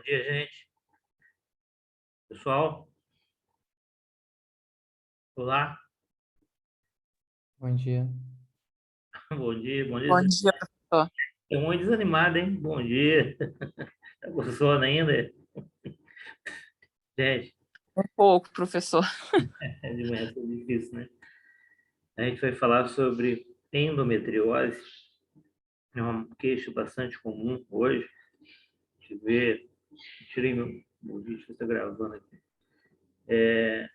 dia, gente. Pessoal, olá. Bom dia. Bom dia, bom dia. Bom dia, professor. É muito desanimado, hein? Bom dia. Tá com sono ainda? Gente, Um pouco, professor. é de manhã é difícil, né? A gente vai falar sobre endometriose. É uma queixa bastante comum hoje. Deixa eu ver. Tirei meu vídeo que está gravando aqui. É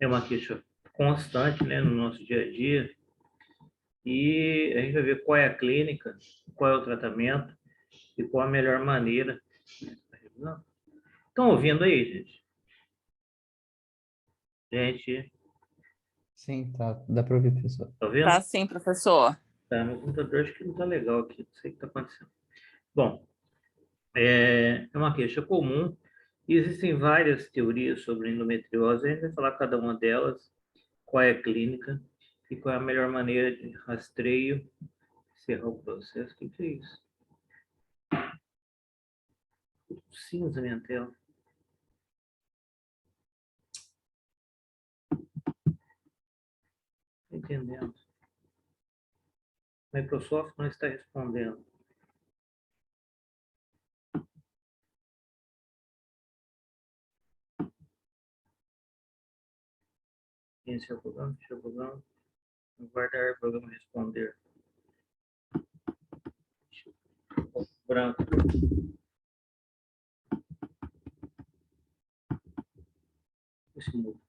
uma queixa constante, né, no nosso dia a dia. E a gente vai ver qual é a clínica, qual é o tratamento e qual a melhor maneira. Não. Estão ouvindo aí, gente? Gente, Sim, tá. Dá para ouvir, professor. tá ouvindo? Tá sim, professor. Tá, meu computador acho que não tá legal aqui, não sei o que tá acontecendo. Bom, é uma queixa comum e existem várias teorias sobre endometriose, a gente vai falar cada uma delas, qual é a clínica e qual é a melhor maneira de rastreio, encerrar o processo. O que é isso? Cinza minha tela. Não tô entendendo. Microsoft não está respondendo. Iniciar o programa, fechar o programa, guardar o programa responder. Branco. Esse mudo.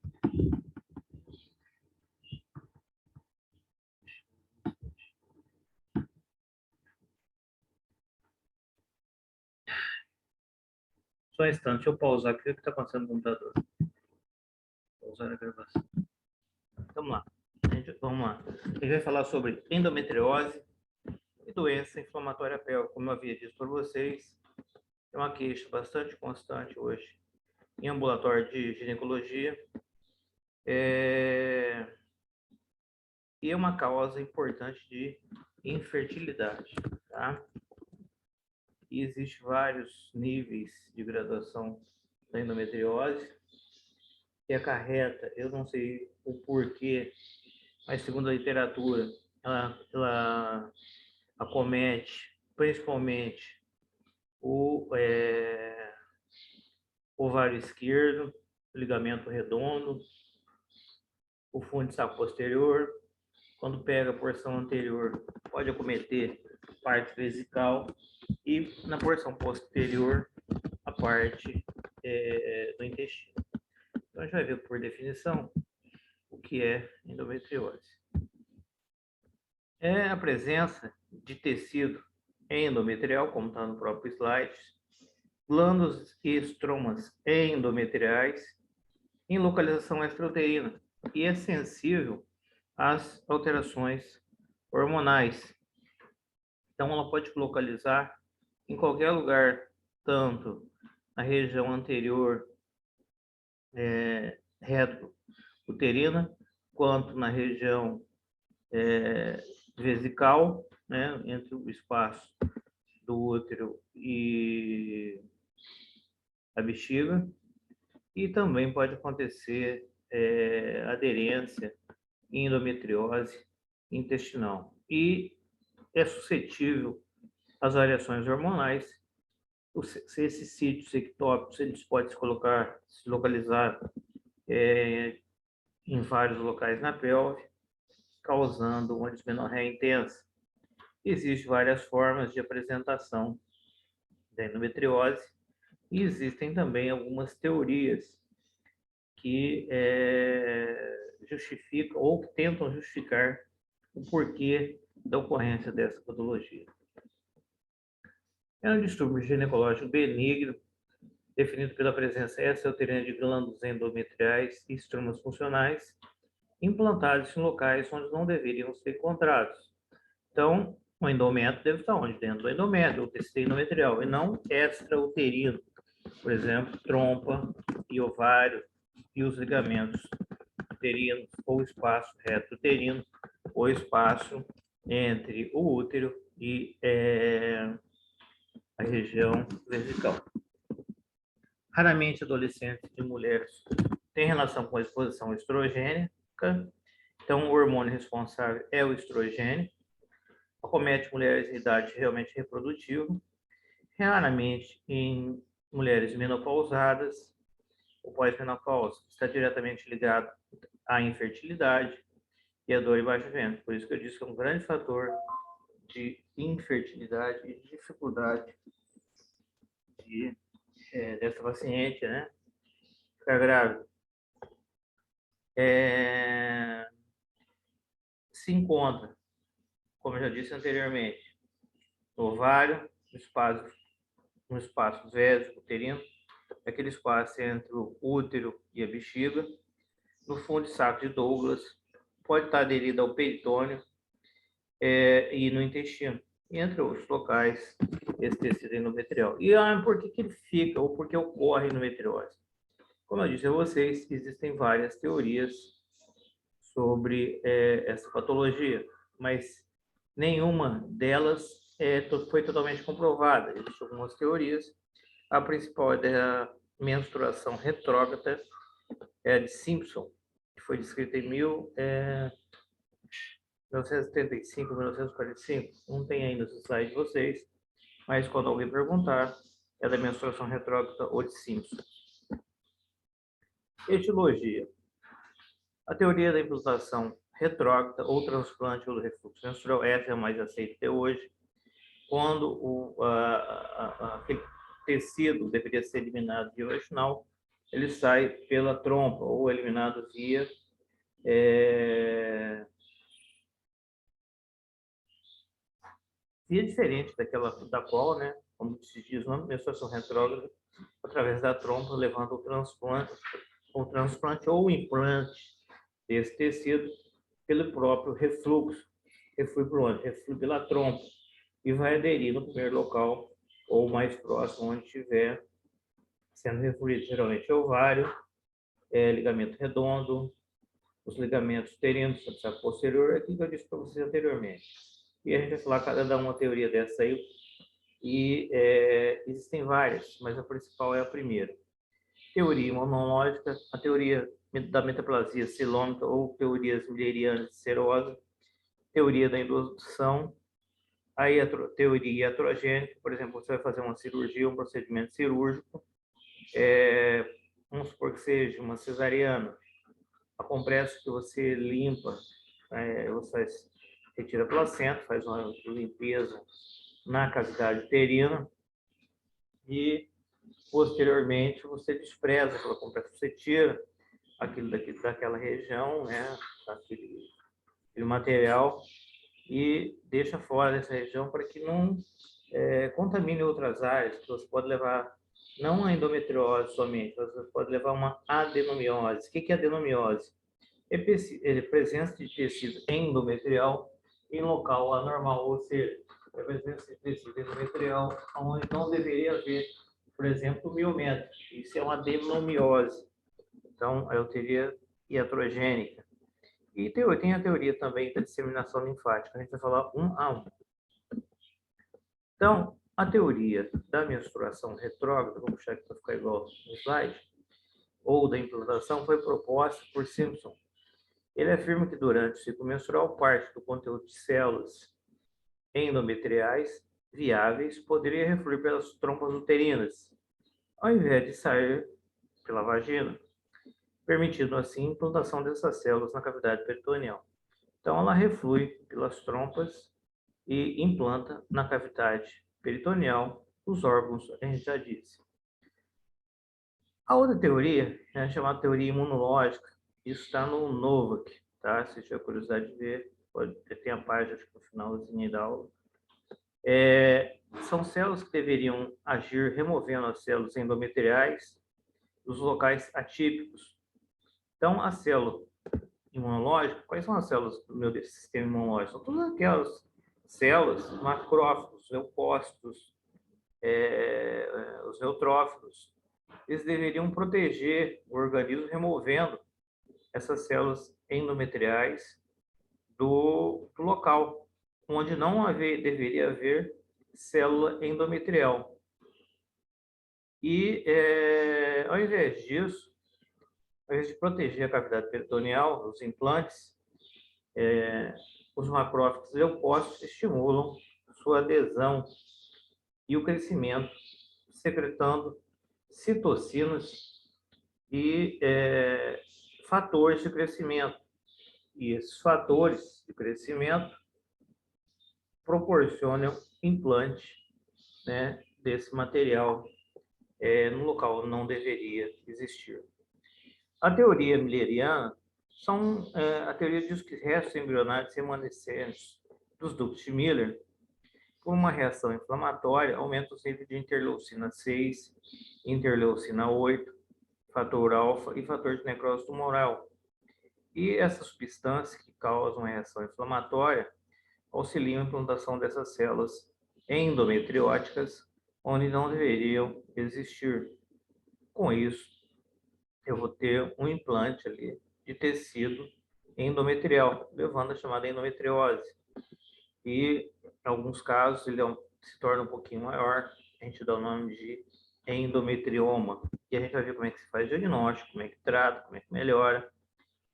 Só um instante, deixa eu pausar aqui, o que está acontecendo no computador. Pausar a gravação. Vamos lá. Vamos lá. A gente vai falar sobre endometriose e doença inflamatória pélvica. Como eu havia dito para vocês, é uma queixa bastante constante hoje em ambulatório de ginecologia. E é uma causa importante de infertilidade, tá? E existem vários níveis de graduação da endometriose que acarreta, eu não sei o porquê, mas segundo a literatura, ela acomete principalmente o ovário esquerdo, o ligamento redondo, o fundo de saco posterior. Quando pega a porção anterior, pode acometer a parte vesical e na porção posterior a parte do intestino. Então a gente vai ver por definição o que é endometriose. É a presença de tecido endometrial, como está no próprio slide, glândulas e estromas endometriais em localização extrauterina e é sensível às alterações hormonais. Então, ela pode localizar em qualquer lugar, tanto na região anterior reto-uterina, quanto na região vesical, né, entre o espaço do útero e a bexiga, e também pode acontecer aderência e endometriose intestinal. E é suscetível às variações hormonais. Se esses sítios ectópicos, eles podem se localizar em vários locais na pelve, causando uma dismenorreia intensa. Existem várias formas de apresentação da endometriose e existem também algumas teorias que justificam ou que tentam justificar o porquê da ocorrência dessa patologia. É um distúrbio ginecológico benigno, definido pela presença extrauterina de glândulos endometriais e estromas funcionais implantados em locais onde não deveriam ser encontrados. Então, o endométrio deve estar onde? Dentro do endométrio, o tecido endometrial, e não extrauterino. Por exemplo, trompa e ovário e os ligamentos uterinos ou espaço reto-uterino ou espaço entre o útero e a região vesical. Raramente adolescentes e mulheres têm relação com a exposição estrogênica, então o hormônio responsável é o estrogênio. Acomete mulheres em idade realmente reprodutiva, raramente em mulheres menopausadas ou pós-menopausa. Está diretamente ligado à infertilidade e à dor e baixo ventre. Por isso que eu disse que é um grande fator de infertilidade e de dificuldade dessa paciente, né? Ficar grávida. Se encontra, como eu já disse anteriormente, no ovário, no espaço vésico uterino, aquele espaço entre o útero e a bexiga, no fundo de saco de Douglas, pode estar aderido ao peritônio e no intestino, entre outros locais, esse tecido endometrial. E por que ele fica, ou por que ocorre endometriose? Como eu disse a vocês, existem várias teorias sobre essa patologia, mas nenhuma delas foi totalmente comprovada. Existem algumas teorias. A principal é da menstruação retrógrada, é a de Simpson, que foi descrita em 1975, 1945. Não tem ainda no slide de vocês, mas quando alguém perguntar, é da menstruação retrógrada ou de Simpson. Etiologia. A teoria da implantação retrógrada ou transplante pelo refluxo menstrual, essa é a mais aceita até hoje, quando aquele tecido deveria ser eliminado via vaginal, ele sai pela trompa ou eliminado via via diferente da qual, né, como se diz, uma menstruação retrógrada, através da trompa, levando o transplante ou o implante desse tecido pelo próprio refluxo. Reflui por onde? Reflui pela trompa e vai aderir no primeiro local ou mais próximo onde estiver sendo refluído, geralmente é ovário, ligamento redondo, os ligamentos uterinos, sabe, posterior, aquilo que eu disse para vocês anteriormente. E a gente vai falar cada uma teoria dessa aí, e existem várias, mas a principal é a primeira. Teoria imunológica, a teoria da metaplasia celômica ou teorias millerianas de serose, teoria da indução, aí a teoria iatrogênica, por exemplo, você vai fazer uma cirurgia, um procedimento cirúrgico, vamos supor que seja uma cesariana, a compressa que você limpa, você retira a placenta, faz uma limpeza na cavidade uterina e, posteriormente, você despreza aquela compressa, você tira aquilo daquela região, né, aquele material, e deixa fora dessa região para que não contamine outras áreas, que você pode levar não a endometriose somente, você pode levar uma adenomiose. O que é adenomiose? É presença de tecido endometrial em local anormal, ou seja, é presença de tecido endometrial onde não deveria haver, por exemplo, miometro. Isso é uma adenomiose. Então, eu teria iatrogênica. E tem a teoria também da disseminação linfática. A gente vai falar um a um. Então, a teoria da menstruação retrógrada, vou puxar aqui para ficar igual no slide, ou da implantação, foi proposta por Simpson. Ele afirma que durante o ciclo menstrual, parte do conteúdo de células endometriais viáveis poderia refluir pelas trompas uterinas, ao invés de sair pela vagina, permitindo assim a implantação dessas células na cavidade peritoneal. Então, ela reflui pelas trompas e implanta na cavidade peritoneal os órgãos, a gente já disse. A outra teoria é chamada teoria imunológica. Isso está no Novak, tá? Se tiver curiosidade de ver, pode ter a página no finalzinho da aula. São células que deveriam agir removendo as células endometriais dos locais atípicos. Então, a célula imunológica, quais são as células do meu sistema imunológico? São todas aquelas células macrófagos, leucócitos, os neutrófilos. Eles deveriam proteger o organismo removendo essas células endometriais do local, onde não deveria haver célula endometrial. E, ao invés disso, ao invés de proteger a cavidade peritoneal, os implantes, os macrófagos leucócitos estimulam sua adesão e o crescimento, secretando citocinas e fatores de crescimento. E esses fatores de crescimento proporcionam implante, né, desse material no local onde não deveria existir. A teoria milleriana a teoria diz que restos embrionários remanescentes dos ductos de Miller, por uma reação inflamatória, aumenta os níveis de interleucina 6, interleucina 8, fator alfa e fator de necrose tumoral. E essas substâncias que causam a reação inflamatória auxiliam a implantação dessas células endometrióticas onde não deveriam existir. Com isso, eu vou ter um implante ali de tecido endometrial, levando a chamada endometriose. E, em alguns casos, ele se torna um pouquinho maior, a gente dá o nome de endometrioma. E a gente vai ver como é que se faz diagnóstico, como é que trata, como é que melhora.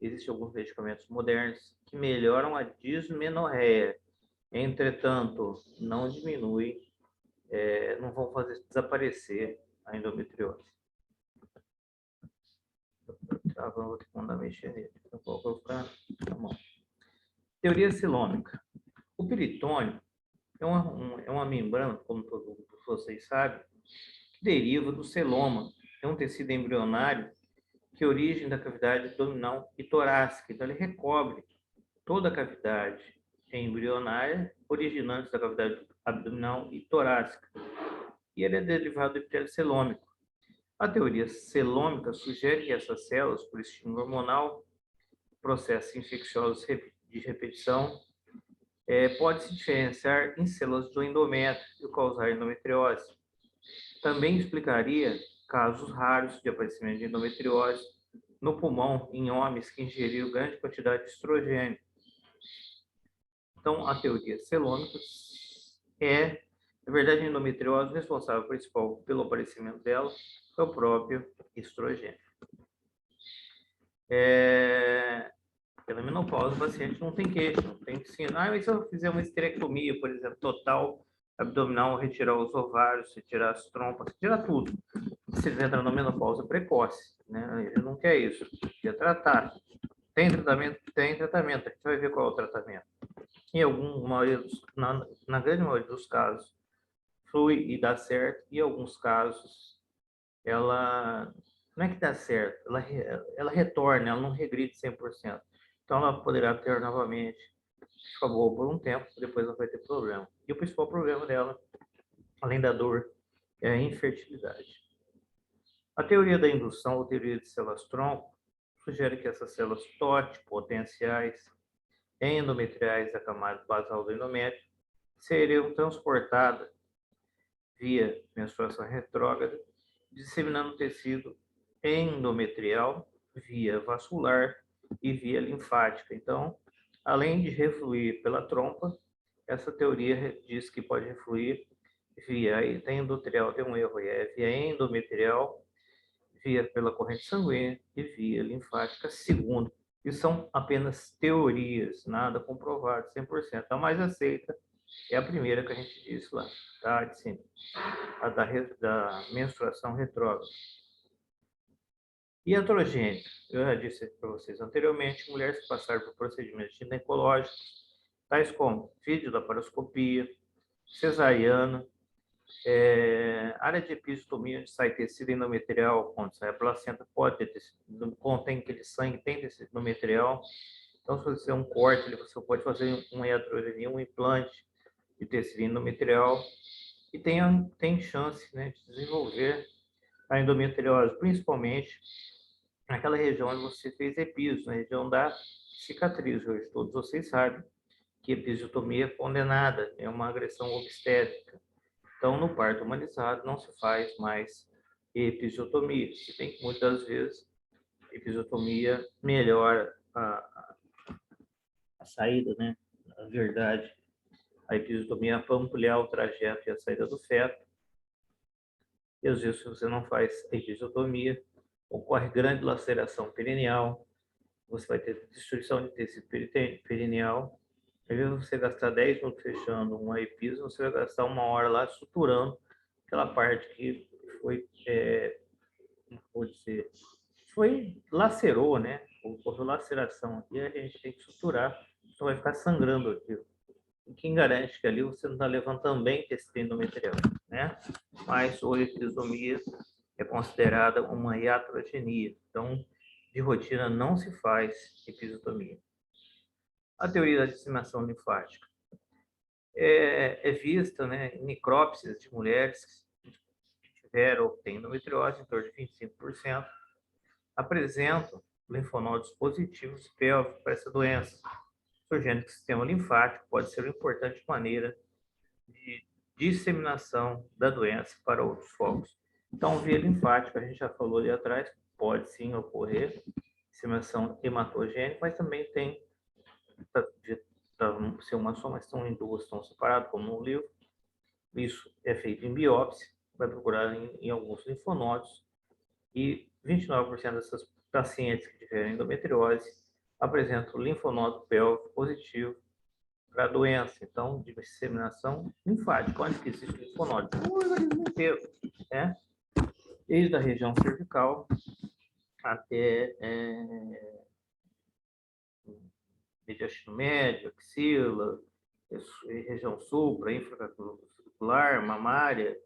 Existem alguns medicamentos modernos que melhoram a dismenorreia. Entretanto, não diminui, não vão fazer desaparecer a endometriose. Vou ter que mandar mexer nele. Vou ficar na mão. Teoria celômica. O peritônio é uma membrana, como todos vocês sabem, que deriva do celoma. É um tecido embrionário que origem da cavidade abdominal e torácica. Então, ele recobre toda a cavidade embrionária, originante da cavidade abdominal e torácica. E ele é derivado do epitélio celômico. A teoria celômica sugere que essas células, por estímulo hormonal, processos infecciosos de repetição, pode se diferenciar em células do endométrio e causar endometriose. Também explicaria casos raros de aparecimento de endometriose no pulmão em homens que ingeriram grande quantidade de estrogênio. Então, a teoria celômica na verdade, a endometriose, responsável principal pelo aparecimento dela é o próprio estrogênio. Pela menopausa, o paciente não tem queixa, não tem que ensinar. Mas se eu fizer uma esterectomia, por exemplo, total abdominal, retirar os ovários, retirar as trompas, retirar tudo. Se ele entra na menopausa precoce, né? Ele não quer isso, quer tratar. Tem tratamento? Tem tratamento. A gente vai ver qual é o tratamento. Na grande maioria dos casos, flui e dá certo. E em alguns casos, ela não é que dá certo, ela retorna, ela não regride 100%. Então, ela poderá ter novamente, ficar boa por um tempo, depois não vai ter problema. E o principal problema dela, além da dor, é a infertilidade. A teoria da indução, ou teoria de células-tronco, sugere que essas células TOT potenciais endometriais da camada basal do endométrio seriam transportadas via menstruação retrógrada, disseminando o tecido endometrial via vascular e via linfática. Então, além de refluir pela trompa, essa teoria diz que pode refluir via endometrial, tem um erro aí, via endometrial, via pela corrente sanguínea e via linfática, segundo. E são apenas teorias, nada comprovado 100%. A mais aceita é a primeira que a gente disse lá, tá? De cima, a da menstruação retrógrada. E androgênica, eu já disse para vocês anteriormente, mulheres que passaram por procedimentos ginecológicos, tais como videolaparoscopia, cesariana, área de episiotomia, onde sai tecido endometrial, onde sai a placenta, pode ter tecido, contém aquele sangue, tem tecido endometrial. Então, se você fizer um corte, você pode fazer uma iatrogenia, um implante de tecido endometrial, e tem chance, né, de desenvolver a endometriose, principalmente naquela região onde você fez episo, na região da cicatriz. Hoje todos vocês sabem que episiotomia é condenada, é uma agressão obstétrica. Então, no parto humanizado, não se faz mais episiotomia. Se bem que muitas vezes a episiotomia melhora a saída, né? Na verdade, a episiotomia para ampliar o trajeto e a saída do feto. E às vezes, se você não faz episiotomia, ocorre grande laceração perineal, você vai ter destruição de tecido perineal. Às vezes você gastar 10 minutos fechando uma episo, você vai gastar 1 hora lá suturando aquela parte que foi, como vou dizer, lacerou, né? Ocorreu laceração aqui, a gente tem que suturar, senão vai ficar sangrando aqui. E quem garante que ali você não está levando também tecido endometrial, né? Mas a episomia é considerada uma iatrogenia. Então, de rotina não se faz episiotomia. A teoria da disseminação linfática é vista, né, em necrópsias de mulheres que tiveram ou têm endometriose, em torno de 25%, apresentam linfonodos positivos pélvicos para essa doença, surgindo que o sistema linfático pode ser uma importante maneira de disseminação da doença para outros focos. Então, via linfática, a gente já falou ali atrás, pode sim ocorrer disseminação hematogênica, mas também tem de ser uma só, mas estão em duas, estão separadas, como no livro. Isso é feito em biópsia, vai procurar em alguns linfonodos, e 29% dessas pacientes que tiverem endometriose apresentam linfonodo pélvico positivo para a doença. Então, de disseminação linfática, onde que existe linfonódio? No organismo inteiro, né? Desde a região cervical até mediastino médio, axila, região supra, infraclavicular, mamária.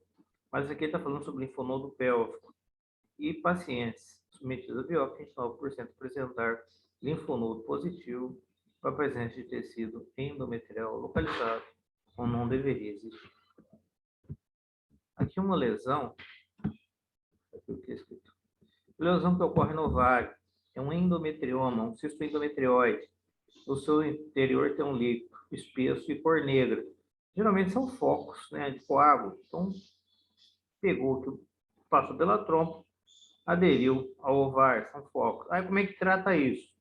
Mas aqui está falando sobre linfonodo pélvico. E pacientes submetidos a biópsia, 29% apresentar linfonodo positivo para a presença de tecido endometrial localizado, ou não deveria existir. Aqui uma lesão, aqui o que é escrito? Lesão que ocorre no ovário, é um endometrioma, um cisto endometrióide. No seu interior tem um líquido espesso e cor negra. Geralmente são focos, né, de coágulo. Então, pegou, passou pela trompa, aderiu ao ovário, são focos. Aí como é que trata isso?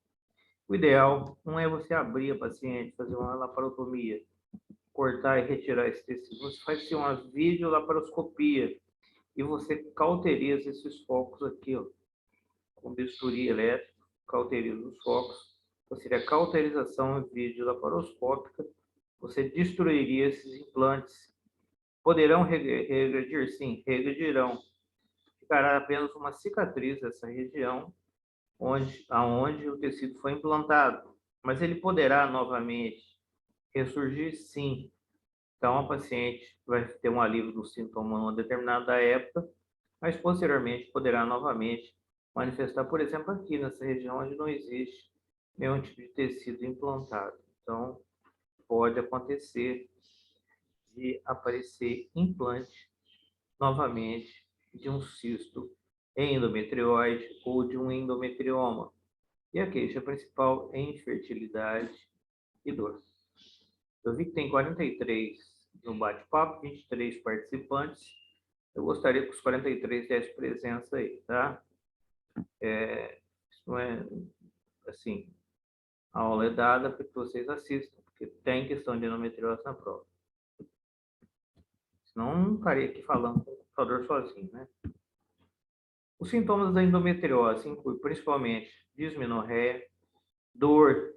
O ideal não é você abrir a paciente, fazer uma laparotomia, cortar e retirar esse tecido. Você faz assim, uma videolaparoscopia e você cauteriza esses focos aqui, ó, com bisturi elétrico, cauteriza os focos. Então, seria a cauterização videolaparoscópica. Você destruiria esses implantes. Poderão regredir? Sim, regredirão. Ficará apenas uma cicatriz nessa região aonde o tecido foi implantado. Mas ele poderá novamente ressurgir? Sim. Então, a paciente vai ter um alívio do sintoma em uma determinada época, mas posteriormente poderá novamente manifestar, por exemplo, aqui nessa região onde não existe nenhum tipo de tecido implantado. Então, pode acontecer de aparecer implante novamente de um cisto endometrióide ou de um endometrioma. E a queixa principal é infertilidade e dor. Eu vi que tem 43 no bate-papo, 23 participantes. Eu gostaria que os 43 dessem presença aí, tá? Isso não é, assim, a aula é dada para que vocês assistam, porque tem questão de endometriose na prova. Senão, não estaria aqui falando com o computador sozinho, né? Os sintomas da endometriose incluem principalmente dismenorreia, dor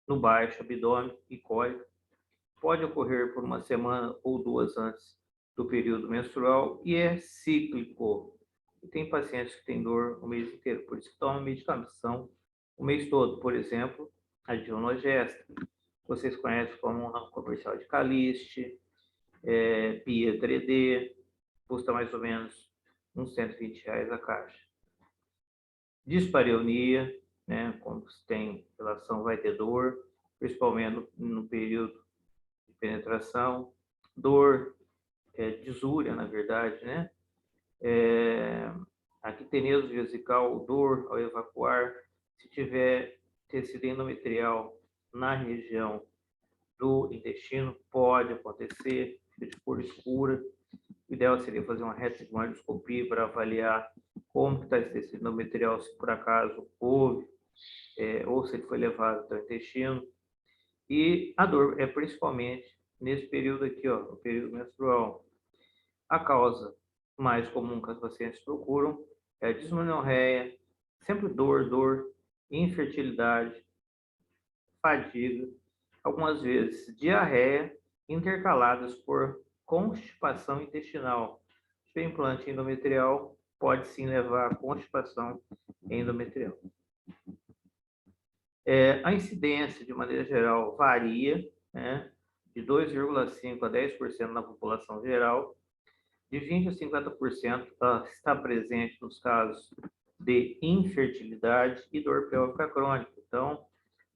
no baixo abdômen e cólica. Pode ocorrer por uma semana ou duas antes do período menstrual e é cíclico. E tem pacientes que têm dor o mês inteiro, por isso que tomam medicação o mês todo. Por exemplo, a dionogesta. Vocês conhecem como um ramo comercial de Caliste, Pia 3D, custa mais ou menos uns R$ 120 a caixa. Dispareunia, né, quando se tem relação, vai ter dor, principalmente no período de penetração, dor, disúria, na verdade, né? Actinese vesical, dor ao evacuar, se tiver tecido endometrial na região do intestino, pode acontecer, de cor escura. O ideal seria fazer uma retossigmoidoscopia para avaliar como está esse tecido endometrial, se por acaso houve, ou se ele foi levado até o intestino. E a dor é principalmente nesse período aqui, ó, no período menstrual. A causa mais comum que as pacientes procuram é a dismenorreia, sempre dor, infertilidade, fadiga, algumas vezes diarreia, intercaladas por constipação intestinal. O implante endometrial pode sim levar a constipação endometrial. A incidência, de maneira geral, varia, né, de 2,5% a 10% na população geral, de 20% a 50% está presente nos casos de infertilidade e dor pélvica crônica. Então,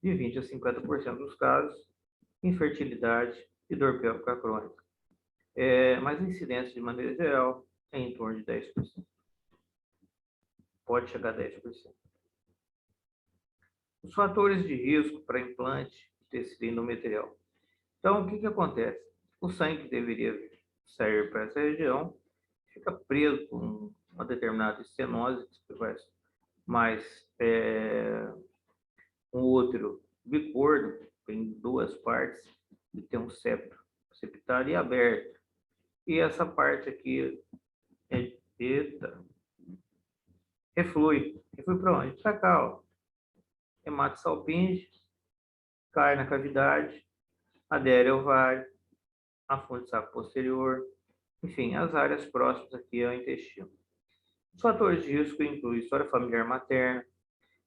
de 20% a 50% dos casos, infertilidade e dor pélvica crônica. Mas a incidência, de maneira geral, é em torno de 10%. Pode chegar a 10%. Os fatores de risco para implante de tecido endometrial. Então, o que acontece? O sangue que deveria sair para essa região fica preso por uma determinada estenose, que vai mais um útero bicorno, tem duas partes, e tem um septo septário e aberto. E essa parte aqui reflui para onde? Para cá, ó. Hematosalpinge, cai na cavidade, adere ao ovário, a fundo de saco posterior, enfim, as áreas próximas aqui ao intestino. Os fatores de risco incluem história familiar materna,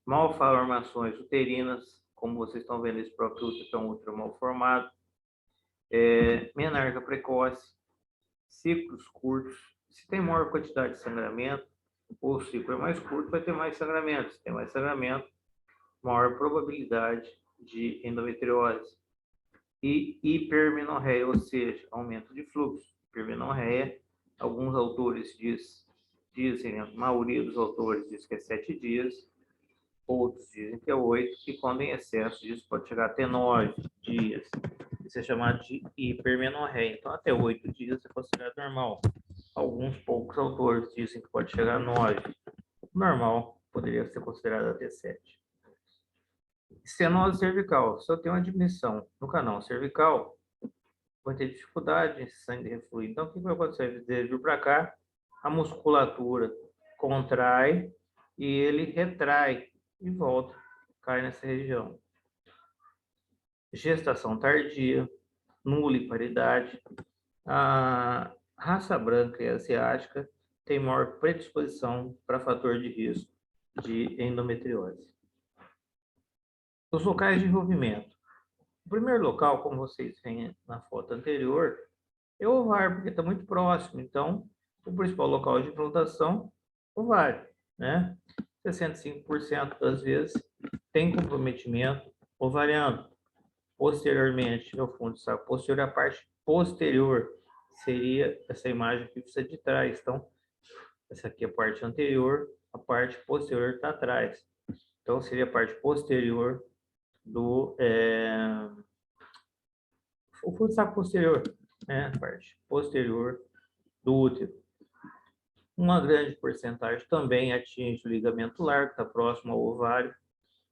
malformações uterinas, como vocês estão vendo, esse próprio útero é um útero mal formado, menarca precoce, ciclos curtos. Se tem maior quantidade de sangramento, ou o ciclo é mais curto, vai ter mais sangramento. Se tem mais sangramento, maior probabilidade de endometriose. E hipermenorreia, ou seja, aumento de fluxo. Hipermenorreia, alguns autores dizem, a maioria dos autores diz que é 7 dias, outros dizem que é 8, e quando em excesso disso pode chegar até 9 dias. Isso é chamado de hipermenorreia. Então, até 8 dias é considerado normal. Alguns poucos autores dizem que pode chegar a 9. Normal poderia ser considerado até 7. Estenose cervical. Se eu tenho uma diminuição no canal cervical, vai ter dificuldade em sangue refluir. Então, o que vai acontecer? Ele vir para cá, a musculatura contrai e ele retrai e volta, cai nessa região. Gestação tardia, nulliparidade. A raça branca e asiática tem maior predisposição para fator de risco de endometriose. Os locais de envolvimento. O primeiro local, como vocês veem na foto anterior, é o ovário, porque está muito próximo. Então, o principal local de implantação, ovário, né? 65% das vezes tem comprometimento ovariano. Posteriormente, no fundo do saco posterior, a parte posterior seria essa imagem que precisa de trás. Então, essa aqui é a parte anterior, a parte posterior está atrás. Então, seria a parte posterior do o fundo do saco posterior, né? A parte posterior do útero. Uma grande porcentagem também atinge o ligamento largo, está próximo ao ovário.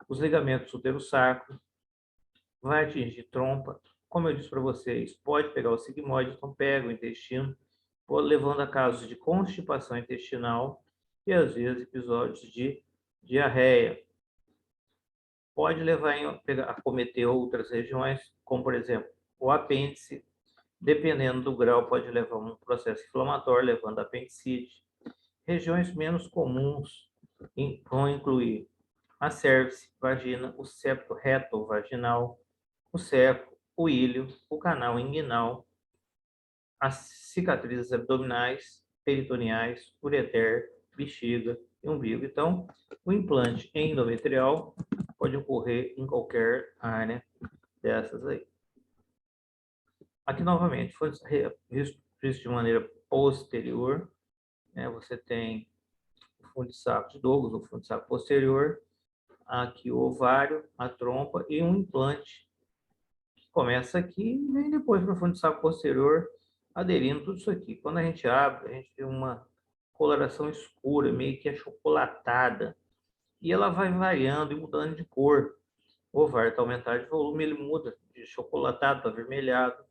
Os ligamentos útero-sacro, vai atingir trompa. Como eu disse para vocês, pode pegar o sigmoide, então pega o intestino, levando a casos de constipação intestinal e, às vezes, episódios de diarreia. Pode levar a cometer outras regiões, como, por exemplo, o apêndice. Dependendo do grau, pode levar a um processo inflamatório, levando a apendicite. Regiões menos comuns vão incluir a cervice, vagina, o septo reto-vaginal, o seco, o ilho, o canal inguinal, as cicatrizes abdominais, peritoneais, ureter, bexiga e umbigo. Então, o implante endometrial pode ocorrer em qualquer área dessas aí. Aqui, novamente, foi visto de maneira posterior, né? Você tem o fundo de saco de Douglas, o fundo de saco posterior, aqui o ovário, a trompa e um implante que começa aqui e vem depois para o fundo de saco posterior, aderindo tudo isso aqui. Quando a gente abre, a gente tem uma coloração escura, meio que achocolatada, e ela vai variando e mudando de cor. O ovário está aumentando de volume, ele muda de chocolatado para avermelhado,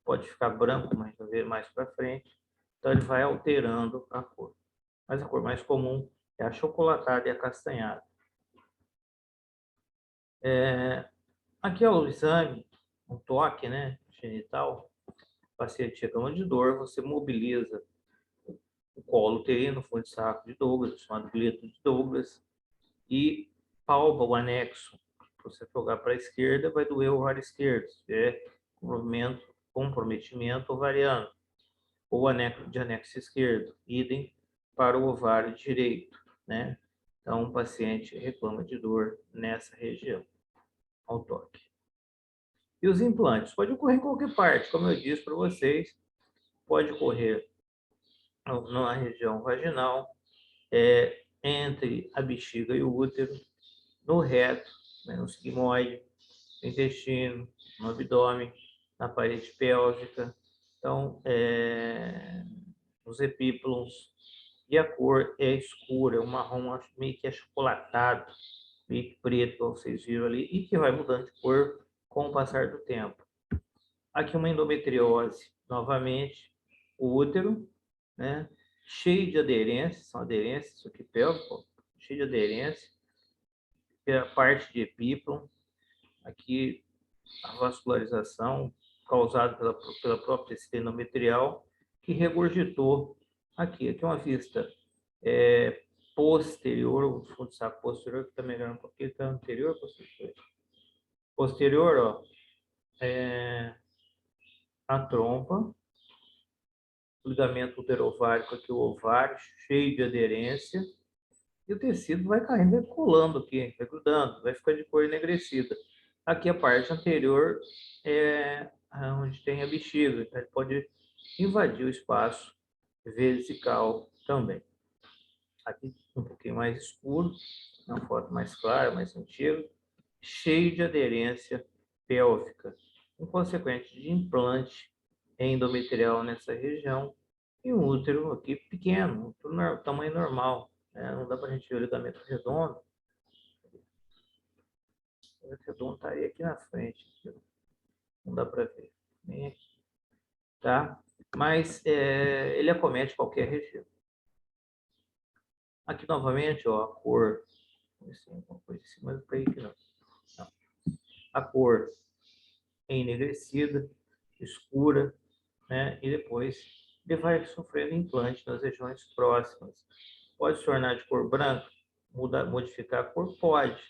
pode ficar branco, mas vai ver mais para frente. Então, ele vai alterando a cor. Mas a cor mais comum é a achocolatada e a castanhada. Aqui é o exame, um toque, né, genital. O paciente reclama de dor, você mobiliza o colo uterino, fundo de saco de Douglas, chamado gleto de Douglas, e palpa o anexo. Se você jogar para a esquerda, vai doer o ovário esquerdo, se é comprometimento ovariano, ou anexo esquerdo, idem para o ovário direito, né? Então, o paciente reclama de dor nessa região, ao toque. E os implantes? Pode ocorrer em qualquer parte, como eu disse para vocês, pode ocorrer na região vaginal, entre a bexiga e o útero, no reto, né, no sigmoide, no intestino, no abdômen, na parede pélvica, então, nos epíplons, e a cor é escura, é um marrom meio que achocolatado, meio que preto, como vocês viram ali, e que vai mudando de cor com o passar do tempo. Aqui uma endometriose, novamente, o útero, né, cheio de aderência, são aderências, isso aqui pélvico, cheio de aderência, a parte de epíplon, aqui a vascularização causada pela própria tecido endometrial, que regurgitou aqui. Aqui é uma vista posterior, o fundo de saco posterior, que está melhorando um pouquinho, está anterior, posterior. Posterior, ó, a trompa, o ligamento uterovárico aqui, o ovário, cheio de aderência, e o tecido vai caindo, vai colando aqui, vai grudando, vai ficar de cor enegrecida. Aqui a parte anterior é onde tem a bexiga, ele pode invadir o espaço vesical também. Aqui um pouquinho mais escuro, uma foto mais clara, mais antiga, cheio de aderência pélvica, em consequência de implante endometrial nessa região, e um útero aqui pequeno, tamanho normal, né? Não dá para a gente ver o ligamento redondo. O ligamento redondo estaria aqui na frente, não dá para ver, nem aqui, tá? Mas ele acomete qualquer região. Aqui novamente, ó, a cor, alguma coisa assim, mas não aqui não. A cor é enegrecida, escura, né? E depois ele vai sofrendo implante nas regiões próximas. Pode se tornar de cor branca, modificar a cor? Pode.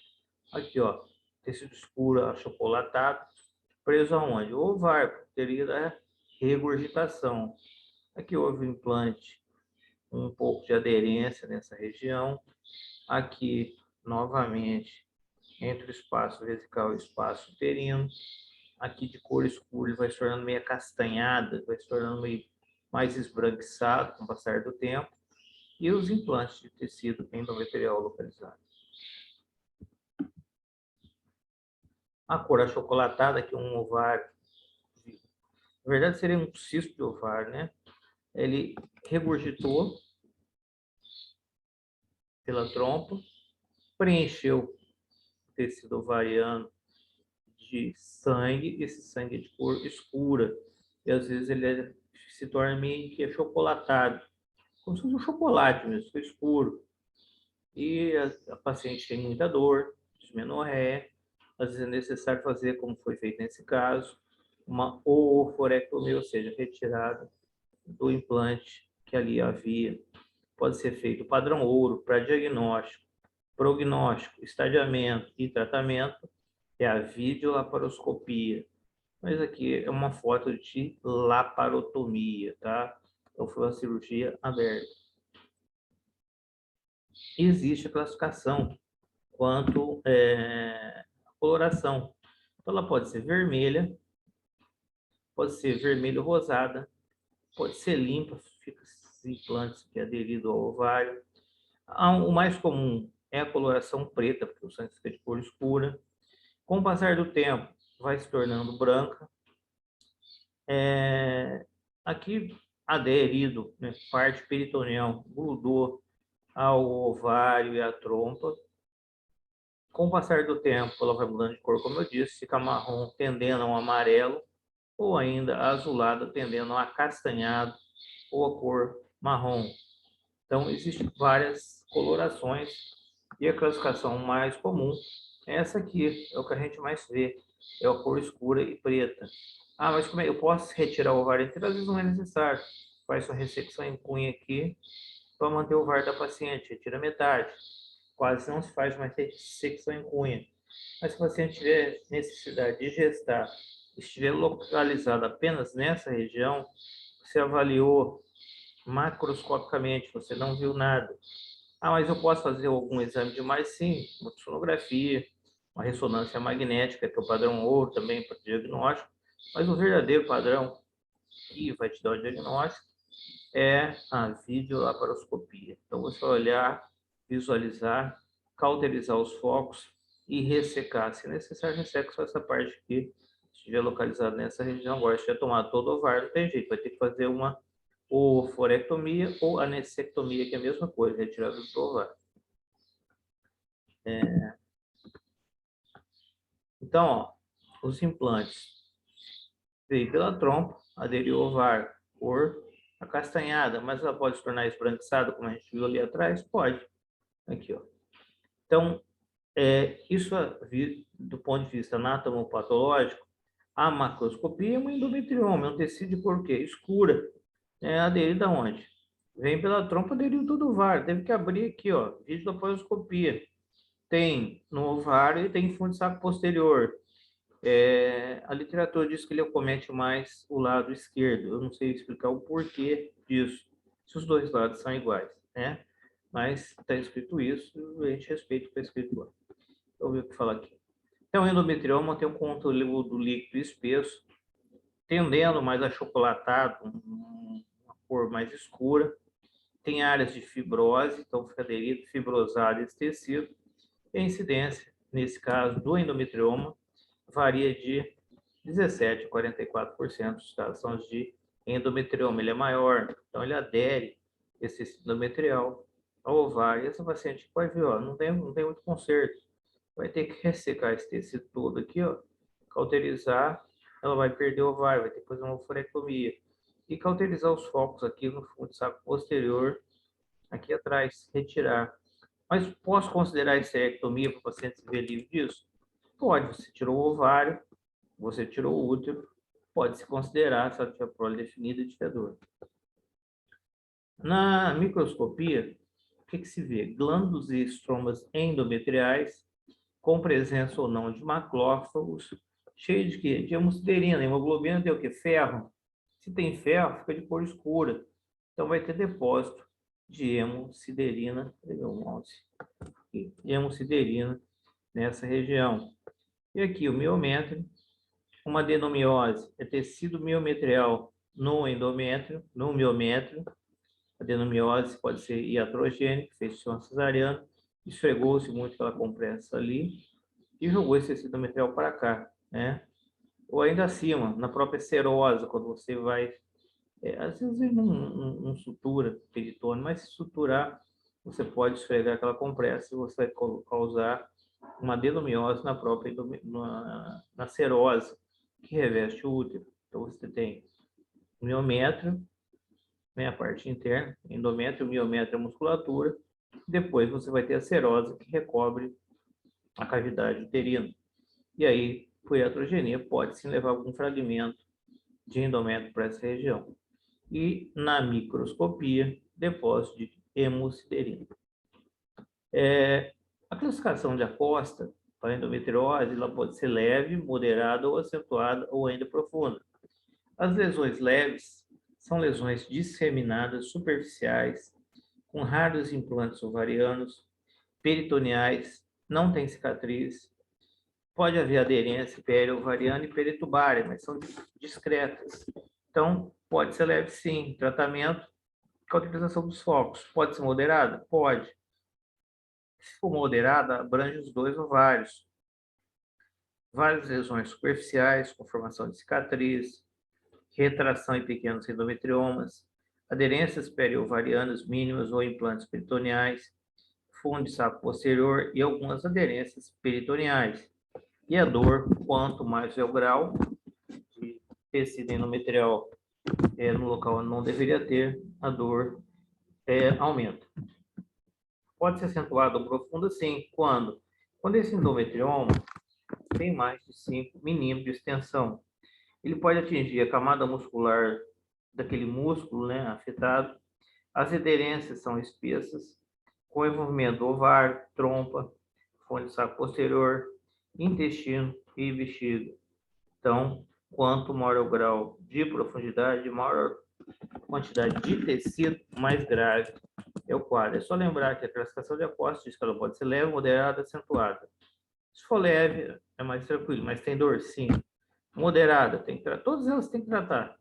Aqui, ó, tecido escuro, achocolatado, preso aonde? O ovário, teria da regurgitação. Aqui houve implante, um pouco de aderência nessa região. Aqui, novamente, entre o espaço vesical e o espaço uterino. Aqui de cor escura, ele vai se tornando meio acastanhada, vai se tornando meio mais esbranquiçado com o passar do tempo. E os implantes de tecido endometrial localizado. A cor achocolatada, aqui um ovário, na verdade seria um cisto de ovário, né? Ele regurgitou pela trompa, preencheu o tecido ovariano de sangue, esse sangue é de cor escura, e às vezes ele se torna meio que achocolatado, como se fosse um chocolate mesmo, escuro. E a paciente tem muita dor, dismenorreia, às vezes é necessário fazer, como foi feito nesse caso, uma ooforectomia, ou seja, retirada do implante que ali havia. Pode ser feito padrão ouro para diagnóstico, prognóstico, estadiamento e tratamento, é a videolaparoscopia. Mas aqui é uma foto de laparotomia, tá? Então foi uma cirurgia aberta. E existe a classificação quanto a coloração. Então, ela pode ser vermelha, pode ser vermelho rosada, pode ser limpa, fica esses implantes que é aderido ao ovário. O mais comum é a coloração preta, porque o sangue fica de cor escura. Com o passar do tempo, vai se tornando branca. Aqui, aderido, né, parte peritoneal, grudou ao ovário e à trompa. Com o passar do tempo, ela vai mudando de cor, como eu disse, fica marrom tendendo a um amarelo, ou ainda azulado tendendo a acastanhado, ou a cor marrom. Então, existem várias colorações e a classificação mais comum é essa aqui, é o que a gente mais vê, é a cor escura e preta. Ah, mas como é? Eu posso retirar o ovário inteiro? Às vezes não é necessário. Faz sua ressecção em cunha aqui para manter o ovário da paciente, retira metade. Quase não se faz mais ressecção em cunha. Mas se o paciente tiver necessidade de gestar, estiver localizado apenas nessa região, você avaliou macroscopicamente, você não viu nada. Ah, mas eu posso fazer algum exame de mais? Sim, uma sonografia, uma ressonância magnética, que é o padrão ouro também para diagnóstico, mas o verdadeiro padrão que vai te dar o diagnóstico é a videolaparoscopia. Então, você vai olhar, visualizar, cauterizar os focos e ressecar. Se necessário, resseca só essa parte aqui, se estiver localizado nessa região. Agora, se tiver tomado todo o ovário, não tem jeito, vai ter que fazer uma oforectomia ou anessectomia, que é a mesma coisa, retirada do ovário. Então, ó, os implantes. Veio pela trompa, aderiu ao ovário, cor acastanhada, mas ela pode se tornar esbranquiçada, como a gente viu ali atrás? Pode. Aqui, ó. Então, isso do ponto de vista anatomopatológico, a macroscopia é uma endometrioma, é um tecido de cor quê? Escura. Aderida aonde? Vem pela trompa, aderiu todo o ovário. Teve que abrir aqui, ó, videolaparoscopia. Tem no ovário e tem fundo de saco posterior. A literatura diz que ele acomete mais o lado esquerdo. Eu não sei explicar o porquê disso, se os dois lados são iguais, né? Mas está escrito isso, a gente respeita o que está escrito lá. Vamos ver o que fala aqui. Então, o endometrioma tem um conteúdo líquido espesso, tendendo mais achocolatado, uma cor mais escura. Tem áreas de fibrose, então fica aderido, fibrosado esse tecido. E a incidência, nesse caso, do endometrioma, varia de 17% a 44% dos casos são de endometrioma. Ele é maior, então ele adere esse tecido endometrial ao ovário. E essa paciente pode ver, ó, não tem muito conserto. Vai ter que ressecar esse tecido todo aqui, ó, cauterizar, ela vai perder o ovário, vai ter que fazer uma oforectomia. E cauterizar os focos aqui no fundo do saco posterior, aqui atrás, retirar. Mas posso considerar esterectomia para o paciente se ver livre disso? Pode, você tirou o ovário, você tirou o útero, pode se considerar, se ela tiver prole definida de fedor. Na microscopia, o que se vê? Glândulos e estromas endometriais, com presença ou não de macrófagos, cheio de quê? De hemosiderina. Hemoglobina tem o quê? Ferro. Se tem ferro, fica de cor escura. Então, vai ter depósito de hemosiderina, de hemosiderina nessa região. E aqui o miométrio, uma adenomiose é tecido miometrial no endométrio, no miométrio. A adenomiose pode ser iatrogênica, fez uma cesariana, esfregou-se muito aquela compressa ali e jogou esse tecido endometrial para cá, né? Ou ainda acima, na própria serosa, quando você vai, às vezes não sutura peritônio, mas se suturar, você pode esfregar aquela compressa e você vai causar uma adenomiose na própria na serose, que reveste o útero. Então, você tem o miométrio, né, a parte interna, endométrio, miométrio, a musculatura. Depois você vai ter a serose, que recobre a cavidade uterina. E aí, por iatrogenia, pode sim levar algum fragmento de endométrio para essa região. E na microscopia, depósito de hemosiderina. A classificação de Acosta para endometriose, ela pode ser leve, moderada ou acentuada ou ainda profunda. As lesões leves são lesões disseminadas, superficiais, com raros implantes ovarianos, peritoneais, não tem cicatriz. Pode haver aderência periovariana e peritubária, mas são discretas. Então, pode ser leve sim. Tratamento, cauterização dos focos. Pode ser moderada? Pode. Se for moderada, abrange os dois ovários. Várias lesões superficiais, com formação de cicatriz, retração em pequenos endometriomas, aderências periovarianas mínimas ou implantes peritoneais, fundo de saco posterior e algumas aderências peritoneais. E a dor, quanto mais é o grau de tecido endometrial no local onde não deveria ter, a dor aumenta. Pode ser acentuada ou profunda, sim, quando esse endometrioma tem mais de 5 milímetros de extensão. Ele pode atingir a camada muscular daquele músculo, né, afetado. As aderências são espessas, com envolvimento do ovário, trompa, fundo de saco posterior, intestino e bexiga. Então, quanto maior o grau de profundidade, maior quantidade de tecido, mais grave é o quadro. É só lembrar que a classificação de Acosta diz que ela pode ser leve, moderada, acentuada. Se for leve, é mais tranquilo, mas tem dor, sim. Moderada, tem que tratar. Todas elas tem que tratar.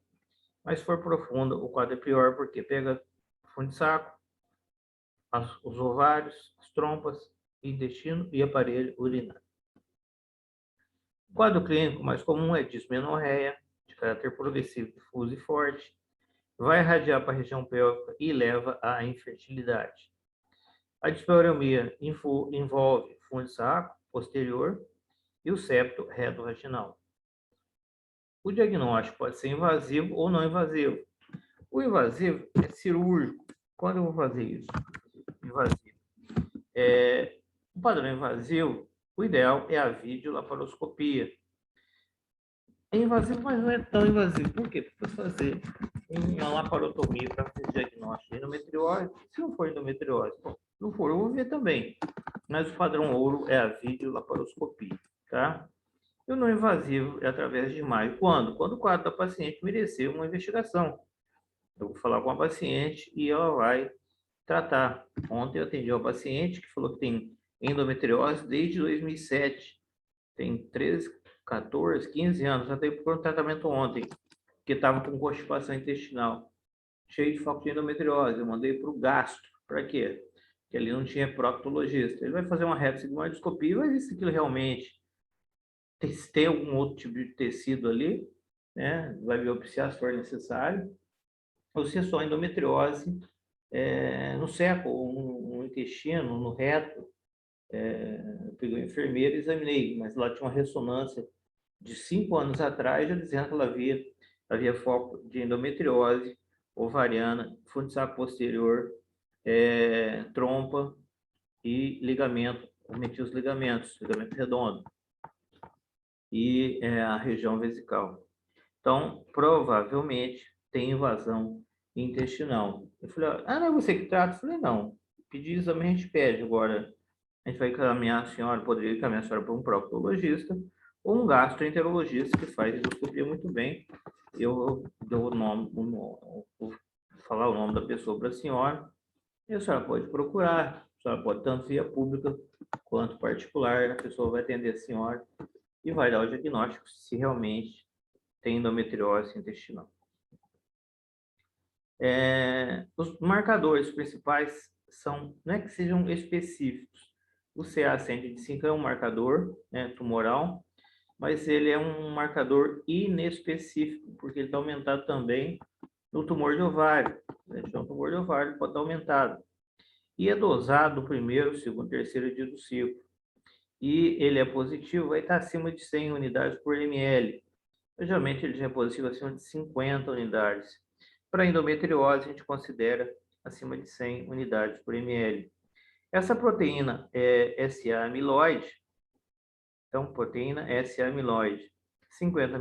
Mas se for profunda, o quadro é pior, porque pega fundo de saco, os ovários, as trompas, intestino e aparelho urinário. O quadro clínico mais comum é dismenorreia, de caráter progressivo, difuso e forte, vai irradiar para a região pélvica e leva à infertilidade. A dispareunia envolve fundo de saco posterior e o septo reto-vaginal. O diagnóstico pode ser invasivo ou não invasivo. O invasivo é cirúrgico. Quando eu vou fazer isso? Invasivo. O padrão invasivo, o ideal é a videolaparoscopia. É invasivo, mas não é tão invasivo. Por quê? Porque você fazer uma laparotomia para fazer diagnóstico de endometriose, se não for endometriose, bom, não for, eu vou ver também. Mas o padrão ouro é a videolaparoscopia, tá? E o não invasivo é através de imagem. Quando? Quando o quadro da paciente merecer uma investigação. Eu vou falar com a paciente e ela vai tratar. Ontem eu atendi uma paciente que falou que tem endometriose desde 2007. Tem 13, 14, 15 anos. Já teve por um tratamento ontem, que estava com constipação intestinal, cheio de foco de endometriose. Eu mandei para o gastro. Para quê? Porque ali não tinha proctologista. Ele vai fazer uma retossigmoidoscopia e vai ver se aquilo realmente tem algum outro tipo de tecido ali, né? Vai biopsiar se for necessário. Ou se é só endometriose no seco, no intestino, no reto. Eu peguei a enfermeira e examinei, mas lá tinha uma ressonância de 5 anos atrás, já dizendo que ela havia foco de endometriose ovariana, fundo de saco posterior, trompa e ligamento, omiti os ligamentos, ligamento redondo e a região vesical. Então, provavelmente tem invasão intestinal. Eu falei, não é você que trata? Eu falei, não. Pedir exame a gente pede. Agora, a gente vai encaminhar a senhora, poderia encaminhar a senhora para um proctologista ou um gastroenterologista que faz endoscopia muito bem. Eu dou o nome, vou falar o nome da pessoa para a senhora e a senhora pode procurar. A senhora pode, tanto via pública quanto particular, a pessoa vai atender a senhora e vai dar o diagnóstico se realmente tem endometriose intestinal. Os marcadores principais não é que sejam específicos. O CA-125 é um marcador, né, tumoral, mas ele é um marcador inespecífico, porque ele está aumentado também no tumor de ovário. Então, o tumor de ovário pode estar aumentado. E é dosado no primeiro, segundo, terceiro dia do ciclo. E ele é positivo, vai estar acima de 100 unidades por ml. Geralmente ele já é positivo acima de 50 unidades. Para endometriose, a gente considera acima de 100 unidades por ml. Essa proteína é SA-amiloide, então proteína SA-amiloide, 50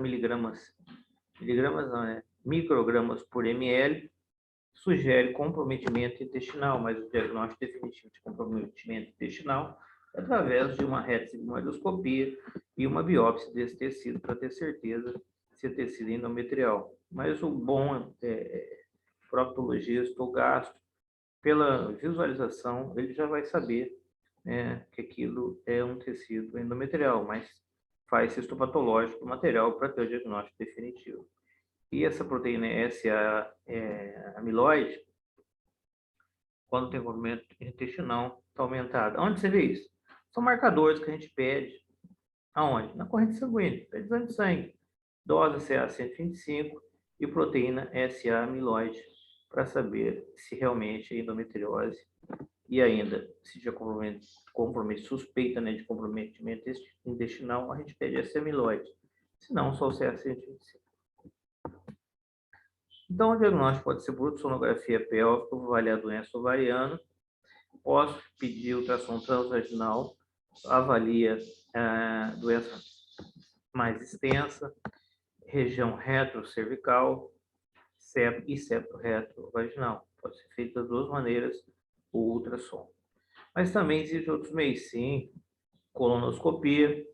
microgramas por ml, sugere comprometimento intestinal, mas o diagnóstico definitivo de comprometimento intestinal é através de uma retossigmoidoscopia e uma biópsia desse tecido para ter certeza se é tecido endometrial. Mas o bom proctologista ou gastro, pela visualização, ele já vai saber que aquilo é um tecido endometrial, mas faz histopatológico do material para ter o diagnóstico definitivo. E essa proteína SA-amiloide, quando tem envolvimento intestinal, está aumentada. Onde você vê isso? São marcadores que a gente pede. Aonde? Na corrente sanguínea. Pede exame de sangue. Dose CA-125 e proteína SA-amiloide, para saber se realmente é endometriose e ainda, se já suspeita, né, de comprometimento intestinal, a gente pede essa amiloide. Se não, só o CA-125. Então, o diagnóstico pode ser por ultrassonografia pélvica, vou avaliar a doença ovariana, posso pedir ultrassom transvaginal, avalia a doença mais extensa, região retrocervical e septo retrovaginal. Pode ser feito das duas maneiras o ultrassom. Mas também existem outros meios, sim, colonoscopia,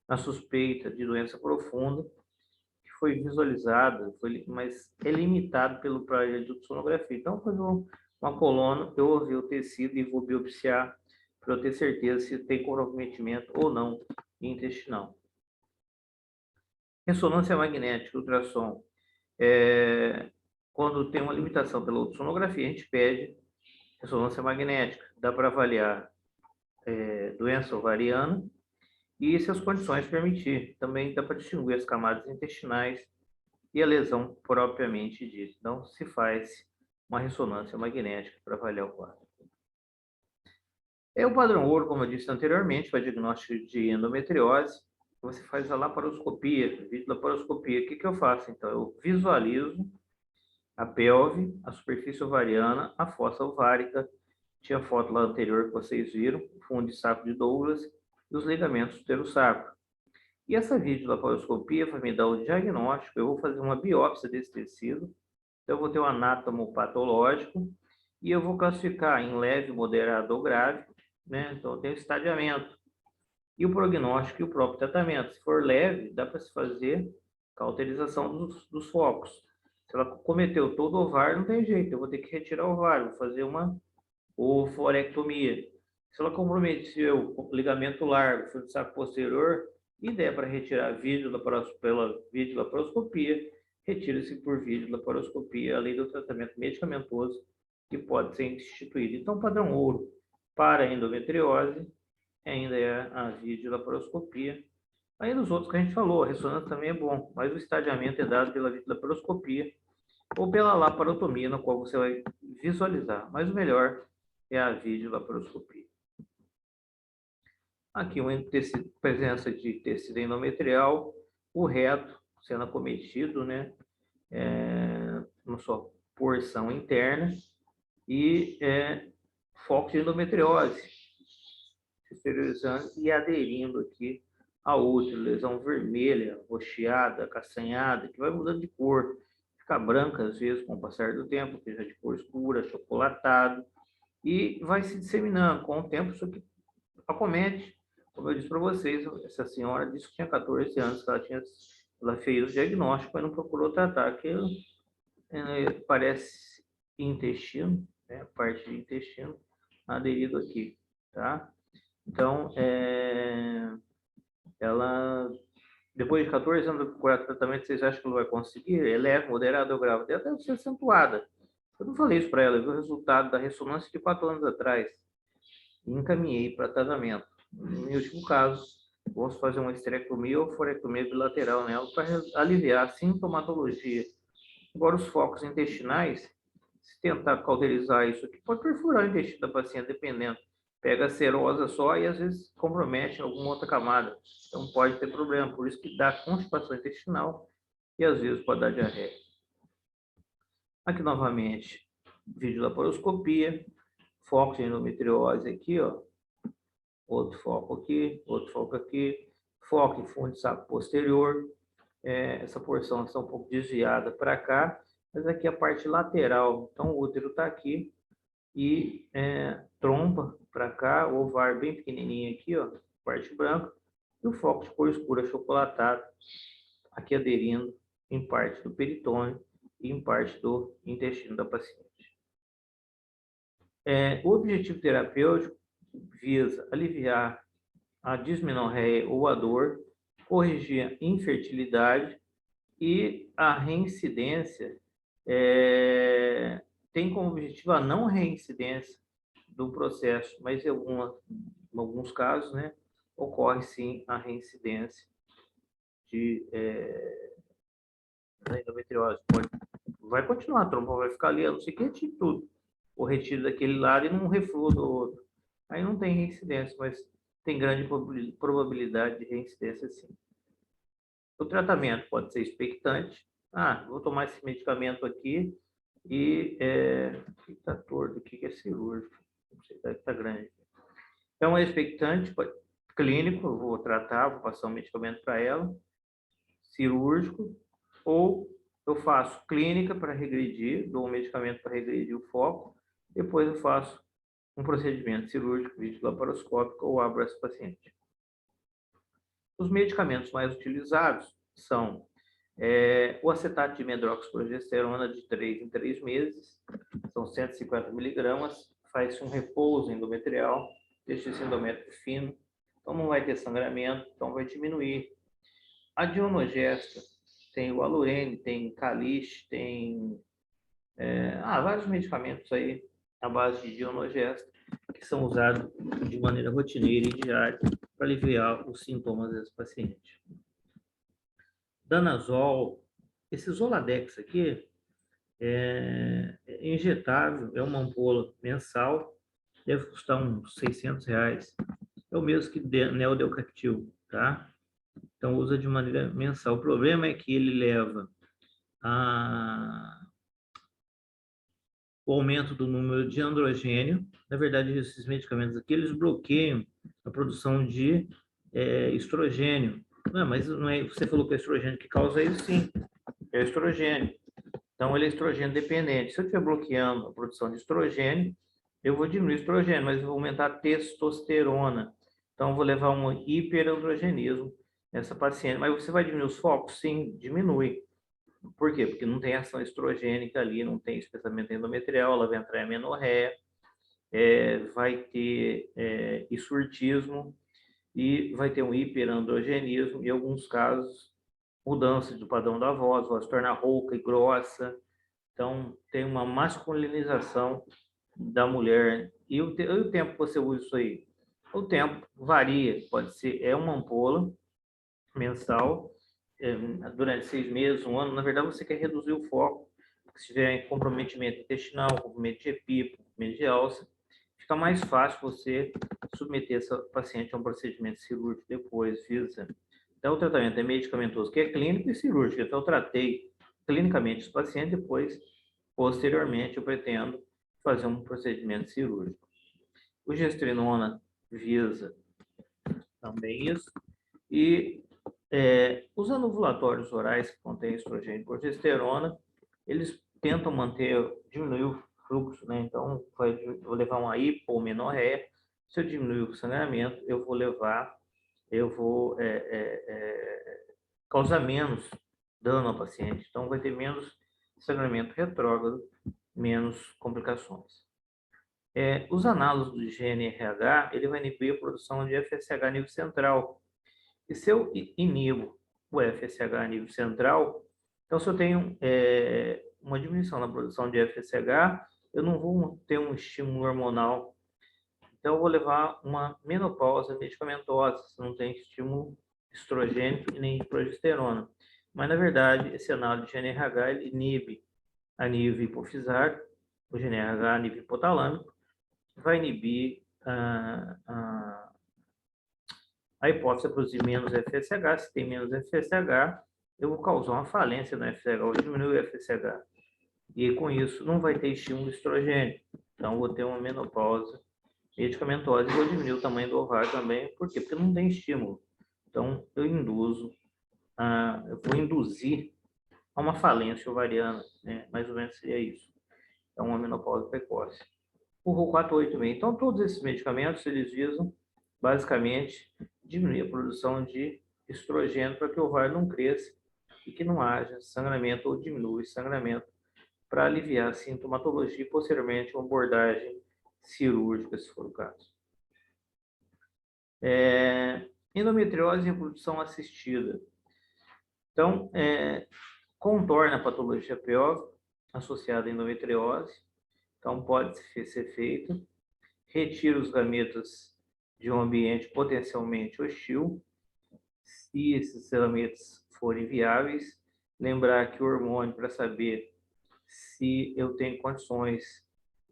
na suspeita de doença profunda, que foi visualizada, mas é limitado pelo aparelho de ultrassonografia. Então, quando uma coluna, eu vou ver o tecido e vou biopsiar para eu ter certeza se tem comprometimento ou não intestinal. Ressonância magnética, ultrassom. Quando tem uma limitação pela ultrassonografia, a gente pede ressonância magnética. Dá para avaliar doença ovariana e, se as condições permitir, também dá para distinguir as camadas intestinais e a lesão propriamente dita. Então, se faz uma ressonância magnética para avaliar o quadro. O padrão ouro, como eu disse anteriormente, para diagnóstico de endometriose, você faz a laparoscopia, videolaparoscopia. O que eu faço, então? Eu visualizo a pelve, a superfície ovariana, a fossa ovárica, tinha a foto lá anterior que vocês viram, o fundo de saco de Douglas e os ligamentos uterosacro. E essa videolaparoscopia vai me dar o diagnóstico, eu vou fazer uma biópsia desse tecido, então eu vou ter um anátomo patológico e eu vou classificar em leve, moderado ou grave, né? Então eu tenho estadiamento. E o prognóstico e o próprio tratamento. Se for leve, dá para se fazer cauterização dos focos. Se ela cometeu todo o ovário, não tem jeito, eu vou ter que retirar o ovário, vou fazer uma oforectomia. Se ela comprometeu o ligamento largo, fundo do saco posterior, e der para retirar pela videolaparoscopia, retira-se por videolaparoscopia, além do tratamento medicamentoso que pode ser instituído. Então, padrão ouro para a endometriose ainda é a videolaparoscopia. Aí nos outros que a gente falou, a ressonância também é bom, mas o estadiamento é dado pela videolaparoscopia ou pela laparotomia, na qual você vai visualizar. Mas o melhor é a videolaparoscopia. Aqui uma presença de tecido endometrial, o reto sendo acometido, né? Na sua porção interna e foco de endometriose, se exteriorizando e aderindo aqui a outra lesão vermelha, roxeada, castanhada, que vai mudando de cor, fica branca às vezes com o passar do tempo, que já de cor escura, achocolatado, e vai se disseminando com o tempo. Isso aqui acomete, como eu disse para vocês, essa senhora disse que tinha 14 anos, que ela fez o diagnóstico, mas não procurou tratar, que parece intestino, né, parte de intestino aderido aqui, tá? Então, ela, depois de 14 anos de procurar tratamento, vocês acham que ela vai conseguir? É leve, moderada ou grave? Ela deve ser acentuada. Eu não falei isso para ela, eu vi o resultado da ressonância de 4 anos atrás e encaminhei para tratamento. No último caso, vou fazer uma esterectomia ou forectomia bilateral nela para aliviar a sintomatologia. Agora, os focos intestinais, se tentar cauterizar isso aqui, pode perfurar o intestino da paciente, dependendo. Pega a serosa só e às vezes compromete alguma outra camada. Então pode ter problema, por isso que dá constipação intestinal e às vezes pode dar diarreia. Aqui novamente, videolaparoscopia, foco de endometriose aqui, ó. Outro foco aqui, outro foco aqui, foco em fundo de saco posterior. Essa porção está um pouco desviada para cá, mas aqui a parte lateral. Então o útero está aqui e trompa para cá, o ovário bem pequenininho aqui, ó, parte branca, e o foco de cor escura achocolatado, aqui aderindo em parte do peritônio e em parte do intestino da paciente. O objetivo terapêutico visa aliviar a dismenorreia ou a dor, corrigir a infertilidade e a reincidência, tem como objetivo a não reincidência do processo, mas em alguns casos, né, ocorre sim a reincidência da endometriose. Vai continuar, a trompa vai ficar ali, a não ser que retire tudo, ou retire daquele lado e não reflua do outro. Aí não tem reincidência, mas tem grande probabilidade de reincidência sim. O tratamento pode ser expectante, vou tomar esse medicamento aqui e está torto aqui, que é cirúrgico. Não sei, está grande. Então, é expectante clínico, eu vou tratar, vou passar um medicamento para ela, cirúrgico, ou eu faço clínica para regredir, dou um medicamento para regredir o foco, depois eu faço um procedimento cirúrgico, vídeo laparoscópico, ou abro essa paciente. Os medicamentos mais utilizados são o acetato de medroxiprogesterona de 3 em 3 meses, são 150 miligramas, faz um repouso endometrial, deixa esse endométrio fino, então não vai ter sangramento, então vai diminuir. A dionogesta tem o Alurene, tem Caliche, tem vários medicamentos aí à base de dionogesta que são usados de maneira rotineira e diária para aliviar os sintomas desse paciente. Danazol, esse Zoladex aqui é injetável, é uma ampola mensal, deve custar uns R$600. É o mesmo que Neodeucactil, tá? Então usa de maneira mensal. O problema é que ele leva o aumento do número de androgênio. Na verdade, esses medicamentos aqui, eles bloqueiam a produção de estrogênio. Mas não é, você falou que é estrogênio que causa isso, sim. É o estrogênio. Então, ele é estrogênio dependente. Se eu estiver bloqueando a produção de estrogênio, eu vou diminuir o estrogênio, mas eu vou aumentar a testosterona. Então, eu vou levar um hiperandrogenismo nessa paciente. Mas você vai diminuir os focos? Sim, diminui. Por quê? Porque não tem ação estrogênica ali, não tem espessamento endometrial, ela vai entrar em amenorreia, vai ter hirsutismo e vai ter um hiperandrogenismo, em alguns casos, mudança do padrão da voz, a voz se torna rouca e grossa. Então, tem uma masculinização da mulher. E o tempo que você usa isso aí? O tempo varia, pode ser, uma ampola mensal, durante 6 meses, um ano. Na verdade, você quer reduzir o foco, se tiver comprometimento intestinal, comprometimento de epipo, comprometimento de alça, fica mais fácil você submeter essa paciente a um procedimento cirúrgico depois, física. Então, o tratamento é medicamentoso, que é clínico e cirúrgico. Então, eu tratei clinicamente os pacientes, depois, posteriormente, eu pretendo fazer um procedimento cirúrgico. O gestrinona visa também isso. E os anovulatórios orais que contêm estrogênio e progesterona, eles tentam diminuir o fluxo, né? Então, vou levar uma hipomenorreia. Se eu diminuir o sangramento, eu vou causar menos dano ao paciente. Então, vai ter menos sangramento retrógrado, menos complicações. Os análogos do GNRH, ele vai inibir a produção de FSH a nível central. E se eu inibo o FSH a nível central, então se eu tenho uma diminuição na produção de FSH, eu não vou ter um estímulo hormonal. Então, eu vou levar uma menopausa medicamentosa, se não tem estímulo estrogênico e nem progesterona. Mas, na verdade, esse análogo de GNRH ele inibe a nível hipofisário, o GNRH a nível hipotalâmico, vai inibir a hipófise a produzir menos FSH. Se tem menos FSH, eu vou causar uma falência no FSH, eu vou diminuir o FSH. E, com isso, não vai ter estímulo estrogênico. Então, eu vou ter uma menopausa medicamentosa e vou diminuir o tamanho do ovário também. Por quê? Porque não tem estímulo. Então, eu vou induzir a uma falência ovariana, né? Mais ou menos seria isso. É uma menopausa precoce. O RU488 também. Então, todos esses medicamentos, eles visam, basicamente, diminuir a produção de estrogênio para que o ovário não cresça e que não haja sangramento ou diminua o sangramento, para aliviar a sintomatologia e, posteriormente, uma abordagem cirúrgica, se for o caso. Endometriose e reprodução assistida. Então, contorna a patologia pélvica associada à endometriose. Então, pode ser feito. Retira os gametas de um ambiente potencialmente hostil. Se esses gametas forem viáveis, lembrar que o hormônio, para saber se eu tenho condições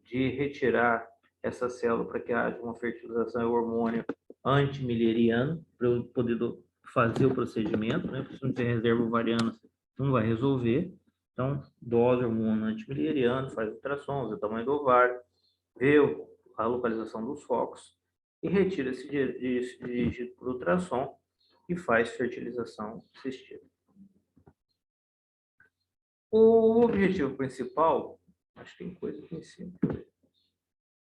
de retirar essa célula para que haja uma fertilização, é o hormônio antimileriano, para eu poder fazer o procedimento, né? Porque se não tem reserva ovariana, não vai resolver. Então, dosa hormônio antimileriano, faz ultrassom, vê o tamanho do ovário, vê a localização dos focos e retira esse dígito por ultrassom e faz fertilização assistida. O objetivo principal, acho que tem coisa aqui em cima,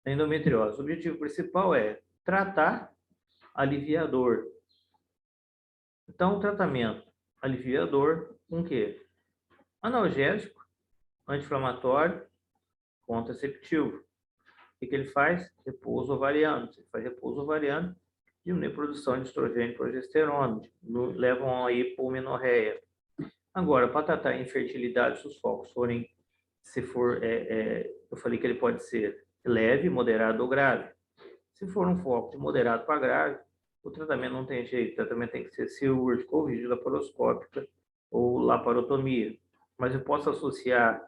da endometriose. O objetivo principal é tratar, aliviar a dor. Então, o tratamento alivia a dor com o quê? Analgésico, anti-inflamatório, contraceptivo. O que ele faz? Repouso ovariano. Ele faz repouso ovariano, diminui a produção de estrogênio e progesterona, levam a hipomenorreia. Agora, para tratar a infertilidade, se os focos forem, se for, eu falei que ele pode ser leve, moderado ou grave. Se for um foco de moderado para grave, o tratamento não tem jeito, o tratamento tem que ser cirúrgico, ou laparoscópica, ou laparotomia. Mas eu posso associar,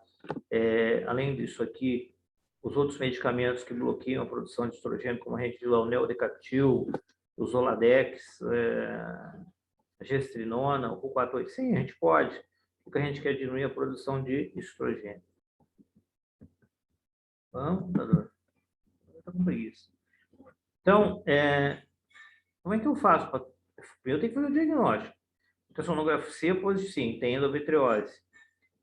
além disso aqui, os outros medicamentos que bloqueiam a produção de estrogênio, como a gente viu lá, o Neodecaptil, o Zoladex, a gestrinona, o 4,8. Sim, a gente pode, porque a gente quer diminuir a produção de estrogênio. Vamos, computador? Está com preguiça. Então, como é que eu faço? Eu tenho que fazer o diagnóstico. Ultrassonografia positivo, sim, tem endometriose.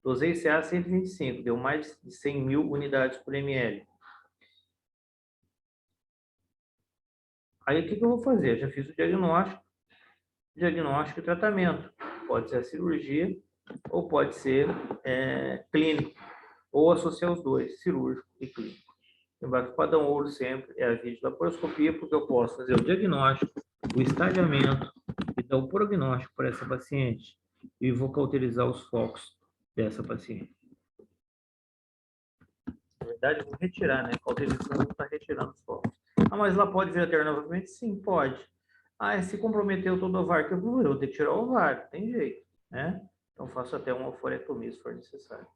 Dosei CA 125, deu mais de 100 mil unidades por ml. Aí, o que eu vou fazer? Eu já fiz o diagnóstico e tratamento. Pode ser a cirurgia ou pode ser clínico, ou associar os dois, cirúrgico e clínico. Lembrar que o padrão ouro sempre é a videolaparoscopia, porque eu posso fazer o diagnóstico, o estadiamento e dar o prognóstico para essa paciente e vou cauterizar os focos dessa paciente. Na verdade, eu vou retirar, né? Cauterização está retirando os focos. Ah, mas ela pode vir a ter novamente? Sim, pode. Ah, se comprometeu todo o ovário que evoluiu, eu vou ter que tirar o ovário, tem jeito, né? Então, faço até uma oforectomia se for necessário.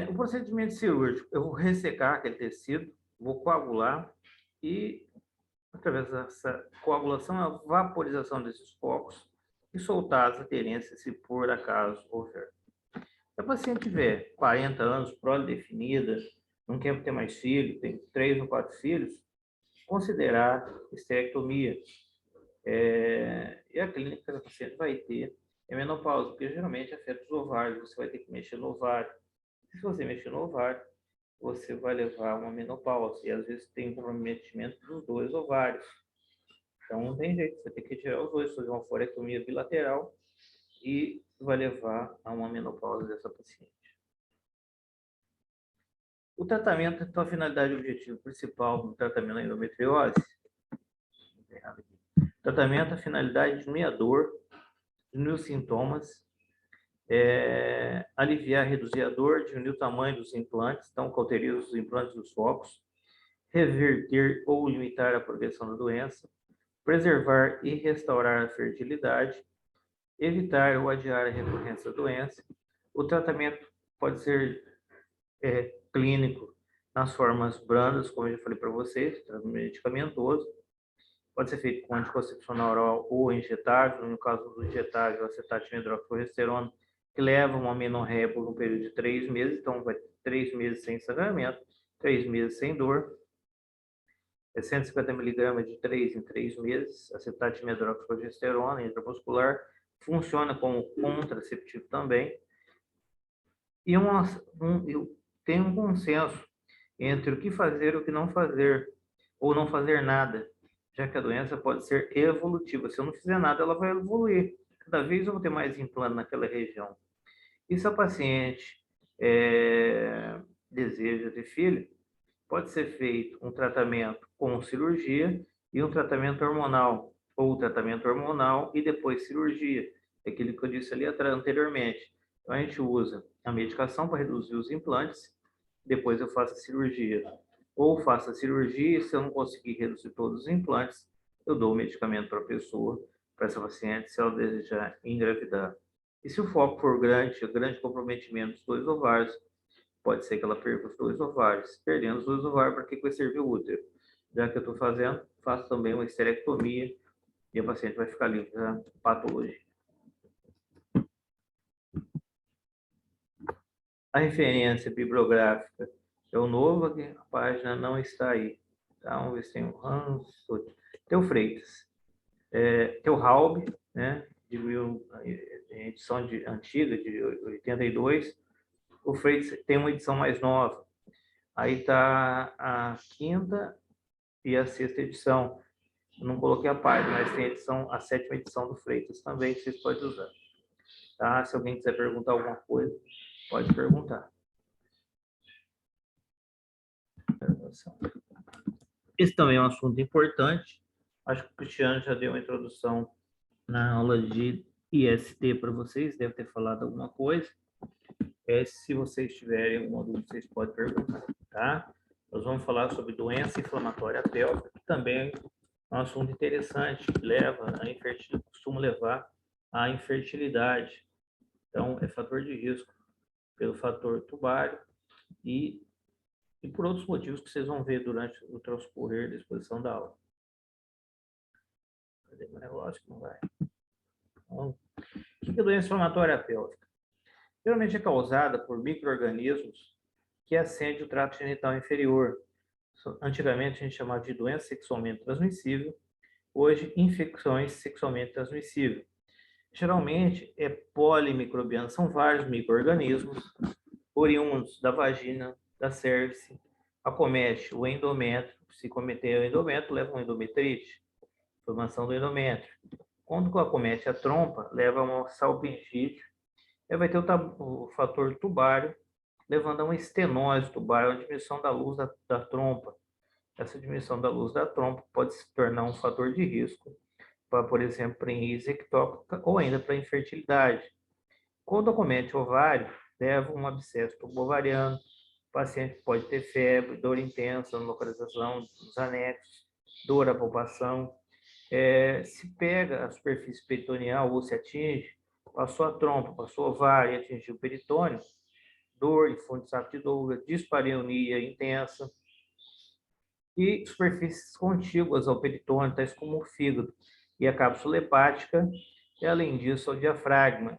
O procedimento cirúrgico, eu vou ressecar aquele tecido, vou coagular e, através dessa coagulação, a vaporização desses focos e soltar as aderências, se por acaso houver. Se a paciente tiver 40 anos, prole definida, não quer ter mais filho, tem 3 ou 4 filhos, considerar esterectomia. E a clínica que a paciente vai ter é menopausa, porque geralmente afeta os ovários, você vai ter que mexer no ovário. Se você mexer no ovário, você vai levar a uma menopausa, e às vezes tem um comprometimento dos 2 ovários. Então não tem jeito, você tem que tirar os dois, fazer uma forectomia bilateral e vai levar a uma menopausa dessa paciente. O tratamento, então, a finalidade e o objetivo principal do tratamento da endometriose. Tratamento, a finalidade, diminuir a dor, diminuir os sintomas, aliviar, reduzir a dor, diminuir o tamanho dos implantes, então cauteriza os implantes dos focos, reverter ou limitar a progressão da doença, preservar e restaurar a fertilidade, evitar ou adiar a recorrência da doença. O tratamento pode ser clínico nas formas brandas, como eu já falei para vocês, medicamentoso. Pode ser feito com anticoncepcional oral ou injetável, no caso do injetável, acetato de hidroxorresterona, que leva uma amenorreia por um período de 3 meses, então vai ter 3 meses sem sangramento, 3 meses sem dor. 150 mg de 3 em 3 meses, acetato de hidroxorresterona intramuscular, funciona como contraceptivo também. E tem um consenso entre o que fazer e o que não fazer, ou não fazer nada, já que a doença pode ser evolutiva. Se eu não fizer nada, ela vai evoluir. Cada vez eu vou ter mais implante naquela região. E se a paciente deseja ter filho, pode ser feito um tratamento com cirurgia e um tratamento hormonal, ou tratamento hormonal e depois cirurgia. É aquilo que eu disse ali anteriormente. Então, a gente usa a medicação para reduzir os implantes, depois eu faço a cirurgia. Ou faço a cirurgia e, se eu não conseguir reduzir todos os implantes, eu dou o medicamento para a pessoa, para essa paciente, se ela desejar engravidar. E se o foco for grande comprometimento dos 2 ovários, pode ser que ela perca os 2 ovários. Perdendo os 2 ovários, para que vai servir o útero? Já que eu estou fazendo, faço também uma esterectomia e a paciente vai ficar livre da patologia. A referência bibliográfica é o novo, aqui a página não está aí. Tá? Vamos ver se tem o Hans, tem o Freitas. Tem o Halb, né? Edição antiga, de 82. O Freitas tem uma edição mais nova. Aí está a 5ª e a 6ª edição. Eu não coloquei a página, mas tem a 7ª edição do Freitas também, que vocês podem usar. Tá? Se alguém quiser perguntar alguma coisa, pode perguntar. Esse também é um assunto importante. Acho que o Cristiano já deu uma introdução na aula de IST para vocês, deve ter falado alguma coisa. Se vocês tiverem alguma dúvida, vocês podem perguntar, tá? Nós vamos falar sobre doença inflamatória pélvica, que também é um assunto interessante, que costuma levar à infertilidade. Então, é fator de risco pelo fator tubário e por outros motivos que vocês vão ver durante o transcorrer da exposição da aula. Cadê meu negócio que não vai? Então, o que é doença inflamatória pélvica? Geralmente é causada por micro-organismos que acendem o trato genital inferior. Antigamente a gente chamava de doença sexualmente transmissível, hoje infecções sexualmente transmissíveis. Geralmente é polimicrobiano, são vários micro-organismos oriundos da vagina, da cervice, acomete o endométrio, se cometer o endométrio, leva uma endometrite, formação do endométrio. Quando acomete a trompa, leva a uma salpingite, aí vai ter o fator tubário, levando a uma estenose tubária, uma diminuição da luz da trompa. Essa diminuição da luz da trompa pode se tornar um fator de risco para, por exemplo, prenise ectópica ou ainda para infertilidade. Quando acomete o ovário, leva um abscesso tubo-ovariano, o paciente pode ter febre, dor intensa na localização dos anexos, dor à palpação. Se pega a superfície peritoneal ou se atinge, passou a trompa, passou o ovário e atingiu o peritônio, dor em fundo de saco de Douglas, dispareunia intensa e superfícies contíguas ao peritônio, tais como o fígado e a cápsula hepática, e além disso, o diafragma.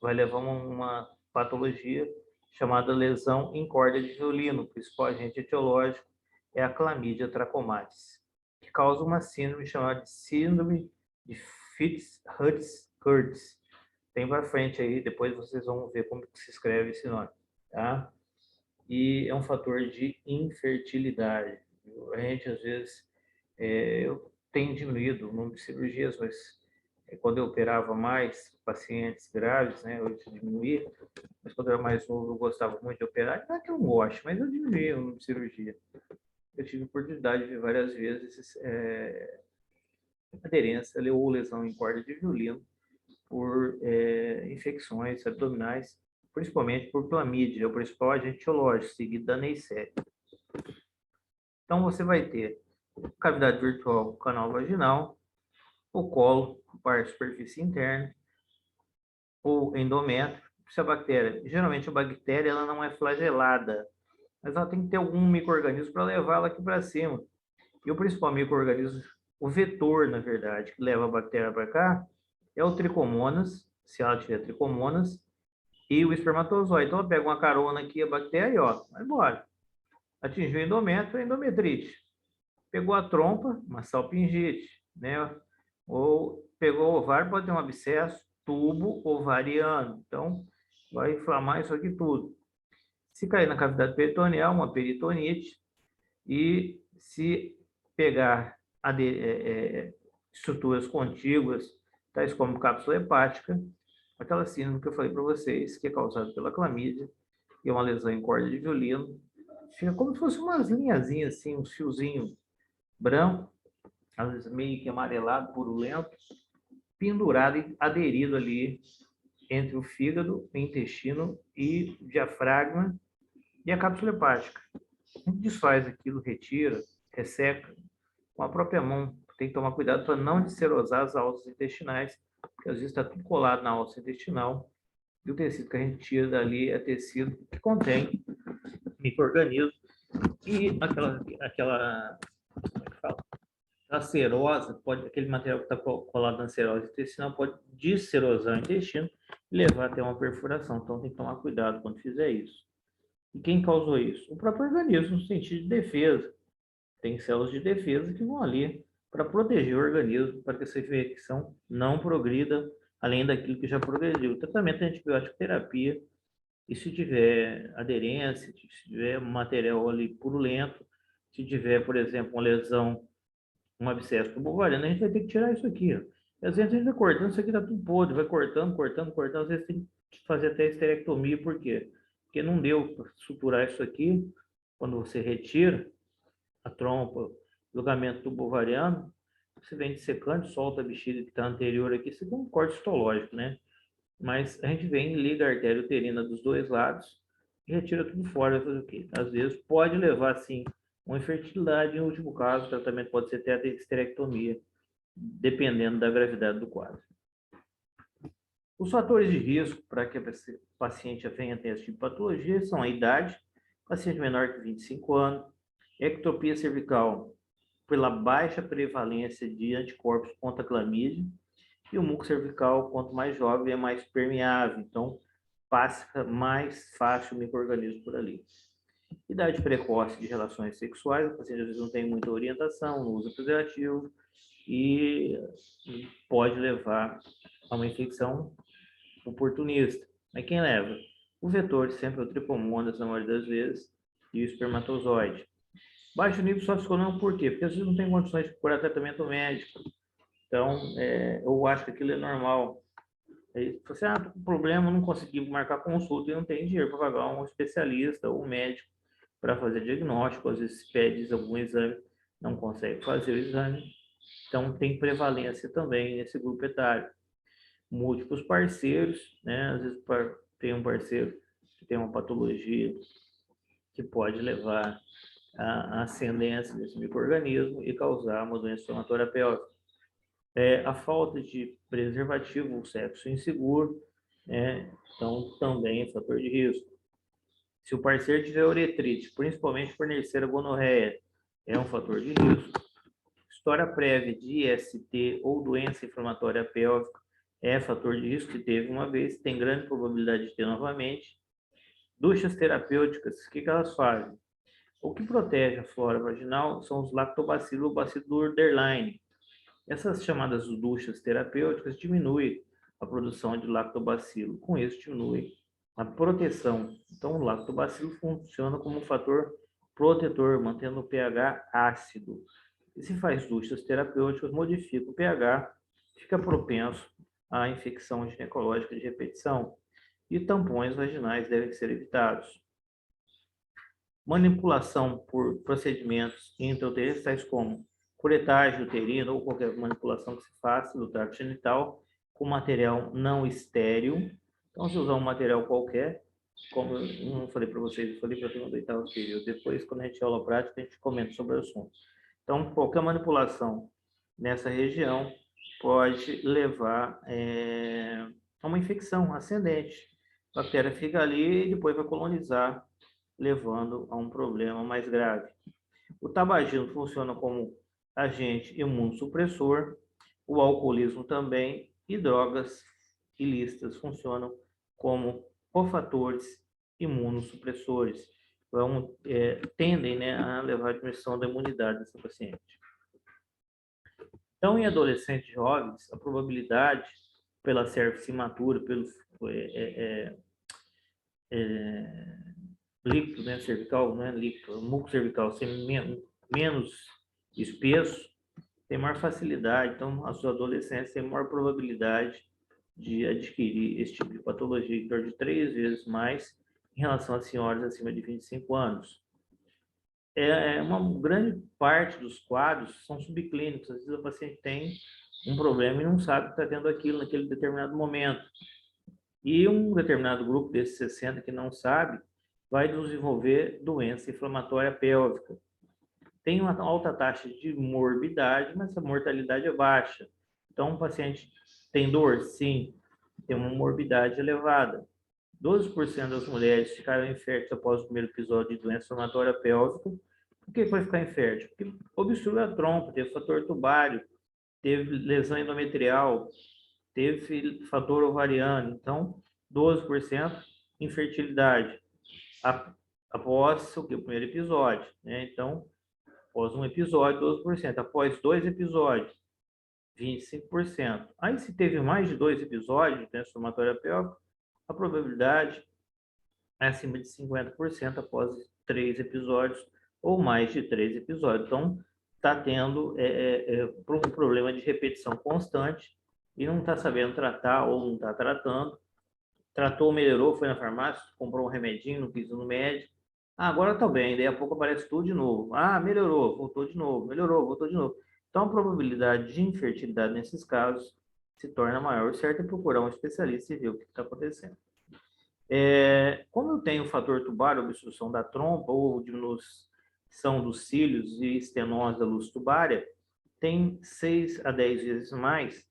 Vai levar uma patologia chamada lesão em corda de violino. O principal agente etiológico é a clamídia trachomatis, que causa uma síndrome chamada de síndrome de Fitz-Hughes-Curtis. Tem para frente aí, depois vocês vão ver como se escreve esse nome, tá? E é um fator de infertilidade. A gente, às vezes, eu tenho diminuído o número de cirurgias, mas quando eu operava mais pacientes graves, né, eu diminuí, mas quando eu era mais novo eu gostava muito de operar. Não é que eu não gosto, mas eu diminuí o número de cirurgia. Eu tive oportunidade de ver várias vezes aderência ou lesão em corda de violino por infecções abdominais, principalmente por clamídia, é o principal agente etiológico, seguido da Neisseria. Então, você vai ter cavidade virtual, canal vaginal, o colo, parte da superfície interna, o endométrio. Se a bactéria, geralmente a bactéria ela não é flagelada, mas ela tem que ter algum micro-organismo para levá-la aqui para cima. E o principal micro-organismo, o vetor, na verdade, que leva a bactéria para cá, é o tricomonas, se ela tiver tricomonas, e o espermatozoide. Então, ela pega uma carona aqui, a bactéria, e ó, vai embora. Atingiu o endométrio, a endometrite. Pegou a trompa, uma salpingite, né? Ou pegou o ovário, pode ter um abscesso, tubo ovariano. Então, vai inflamar isso aqui tudo. Se cair na cavidade peritoneal, uma peritonite. E se pegar estruturas contíguas, tais como cápsula hepática, aquela síndrome que eu falei para vocês, que é causada pela clamídia, e é uma lesão em corda de violino, fica como se fosse umas linhazinhas assim, uns fiozinhos branco, às vezes meio que amarelado, purulento, pendurado e aderido ali entre o fígado, o intestino e o diafragma e a cápsula hepática. A gente desfaz aquilo, retira, resseca com a própria mão. Tem que tomar cuidado para não desserosar as alças intestinais, porque às vezes está tudo colado na alça intestinal e o tecido que a gente tira dali é tecido que contém micro-organismos e aquela como é que fala? A cerose, aquele material que está colado na cerose intestinal pode desserosar o intestino levar até uma perfuração. Então, tem que tomar cuidado quando fizer isso. E quem causou isso? O próprio organismo, no sentido de defesa. Tem células de defesa que vão ali para proteger o organismo, para que essa infecção não progrida além daquilo que já progrediu. O tratamento de antibiótico terapia, e se tiver aderência, se tiver material ali purulento, se tiver, por exemplo, uma lesão, um abscesso tubovariano, a gente vai ter que tirar isso aqui. Ó. E às vezes a gente vai cortando, isso aqui está tudo podre, vai cortando, cortando, cortando, às vezes tem que fazer até esterectomia, por quê? Porque não deu para suturar isso aqui, quando você retira a trompa, o ligamento tubovariano, você vem dissecando, solta a bexiga que está anterior aqui, isso aqui é um corte histológico, né? Mas a gente vem, liga a artéria uterina dos dois lados e retira tudo fora. Vai fazer o quê? Às vezes pode levar, sim, uma infertilidade. Em último caso, o tratamento pode ser até a esterectomia, dependendo da gravidade do quadro. Os fatores de risco para que a paciente venha ter esse tipo de patologia são a idade, paciente menor que 25 anos, ectopia cervical pela baixa prevalência de anticorpos contra a clamídia, e o muco cervical, quanto mais jovem, é mais permeável, então passa mais fácil o micro-organismo por ali. Idade precoce de relações sexuais, o paciente às vezes não tem muita orientação, não usa preservativo e pode levar a uma infecção oportunista. Mas quem leva? O vetor, sempre é o tricomonas, na maioria das vezes, e o espermatozoide. Baixo nível socioeconômico, por quê? Porque às vezes não tem condições de procurar tratamento médico. Então, eu acho que aquilo é normal. Aí você, tô com problema, não consegui marcar consulta e não tem dinheiro para pagar um especialista ou um médico para fazer diagnóstico. Às vezes pede algum exame, não consegue fazer o exame. Então, tem prevalência também nesse grupo etário. Múltiplos parceiros, né? Às vezes tem um parceiro que tem uma patologia que pode levar à ascendência desse micro-organismo e causar uma doença inflamatória pélvica. A falta de preservativo, o sexo inseguro, então também é fator de risco. Se o parceiro tiver uretrite, principalmente por Neisseria gonorreia, é um fator de risco. História prévia de IST ou doença inflamatória pélvica é fator de risco, que teve uma vez, tem grande probabilidade de ter novamente. Duchas terapêuticas, o que elas fazem? O que protege a flora vaginal são os lactobacilos ou bacilo Hürderlein. Essas chamadas duchas terapêuticas diminuem a produção de lactobacilo. Com isso, diminui a proteção. Então, o lactobacilo funciona como um fator protetor, mantendo o pH ácido. E se faz duchas terapêuticas, modifica o pH, fica propenso à infecção ginecológica de repetição. E tampões vaginais devem ser evitados. Manipulação por procedimentos intrauterinos, tais como curetagem uterina ou qualquer manipulação que se faça do trato genital com material não estéril. Então, se usar um material qualquer, como eu não falei para vocês, eu falei para a turma do oitavo período. Depois, quando a gente aula prática, a gente comenta sobre o assunto. Então, qualquer manipulação nessa região pode levar a uma infecção ascendente. A bactéria fica ali e depois vai colonizar, levando a um problema mais grave. O tabagismo funciona como agente imunossupressor, o alcoolismo também, e drogas ilícitas funcionam como cofatores imunossupressores. Então, tendem, né, a levar à diminuição da imunidade dessa paciente. Então, em adolescentes jovens, a probabilidade pela cervix imatura, pelo líquido, né, cervical, né, líquido, muco cervical ser menos espesso, tem maior facilidade, então a sua adolescência tem maior probabilidade de adquirir esse tipo de patologia, em torno de 3 vezes mais em relação às senhoras acima de 25 anos. Uma grande parte dos quadros são subclínicos, às vezes a paciente tem um problema e não sabe que está tendo aquilo naquele determinado momento. E um determinado grupo desses 60 que não sabe vai desenvolver doença inflamatória pélvica. Tem uma alta taxa de morbidade, mas a mortalidade é baixa. Então, o paciente tem dor? Sim. Tem uma morbidade elevada. 12% das mulheres ficaram inférteis após o primeiro episódio de doença inflamatória pélvica. Por que vai ficar infértil? Porque obstrui a trompa, teve fator tubário, teve lesão endometrial, teve fator ovariano, então 12% infertilidade após o primeiro episódio, né? Então, após um episódio, 12%. Após 2 episódios, 25%. Aí, se teve mais de 2 episódios de doença inflamatória pélvica, a probabilidade é acima de 50% após 3 episódios ou mais de 3 episódios. Então, está tendo um problema de repetição constante e não está sabendo tratar ou não está tratando. Tratou, melhorou, foi na farmácia, comprou um remedinho, não quis ir no médico. Ah, agora está bem, daí a pouco aparece tudo de novo. Ah, melhorou, voltou de novo, melhorou, voltou de novo. Então, a probabilidade de infertilidade nesses casos se torna maior. O certo é procurar um especialista e ver o que está acontecendo. Como eu tenho o fator tubário, obstrução da trompa ou diminuição dos cílios e estenose da luz tubária, tem 6 a 10 vezes mais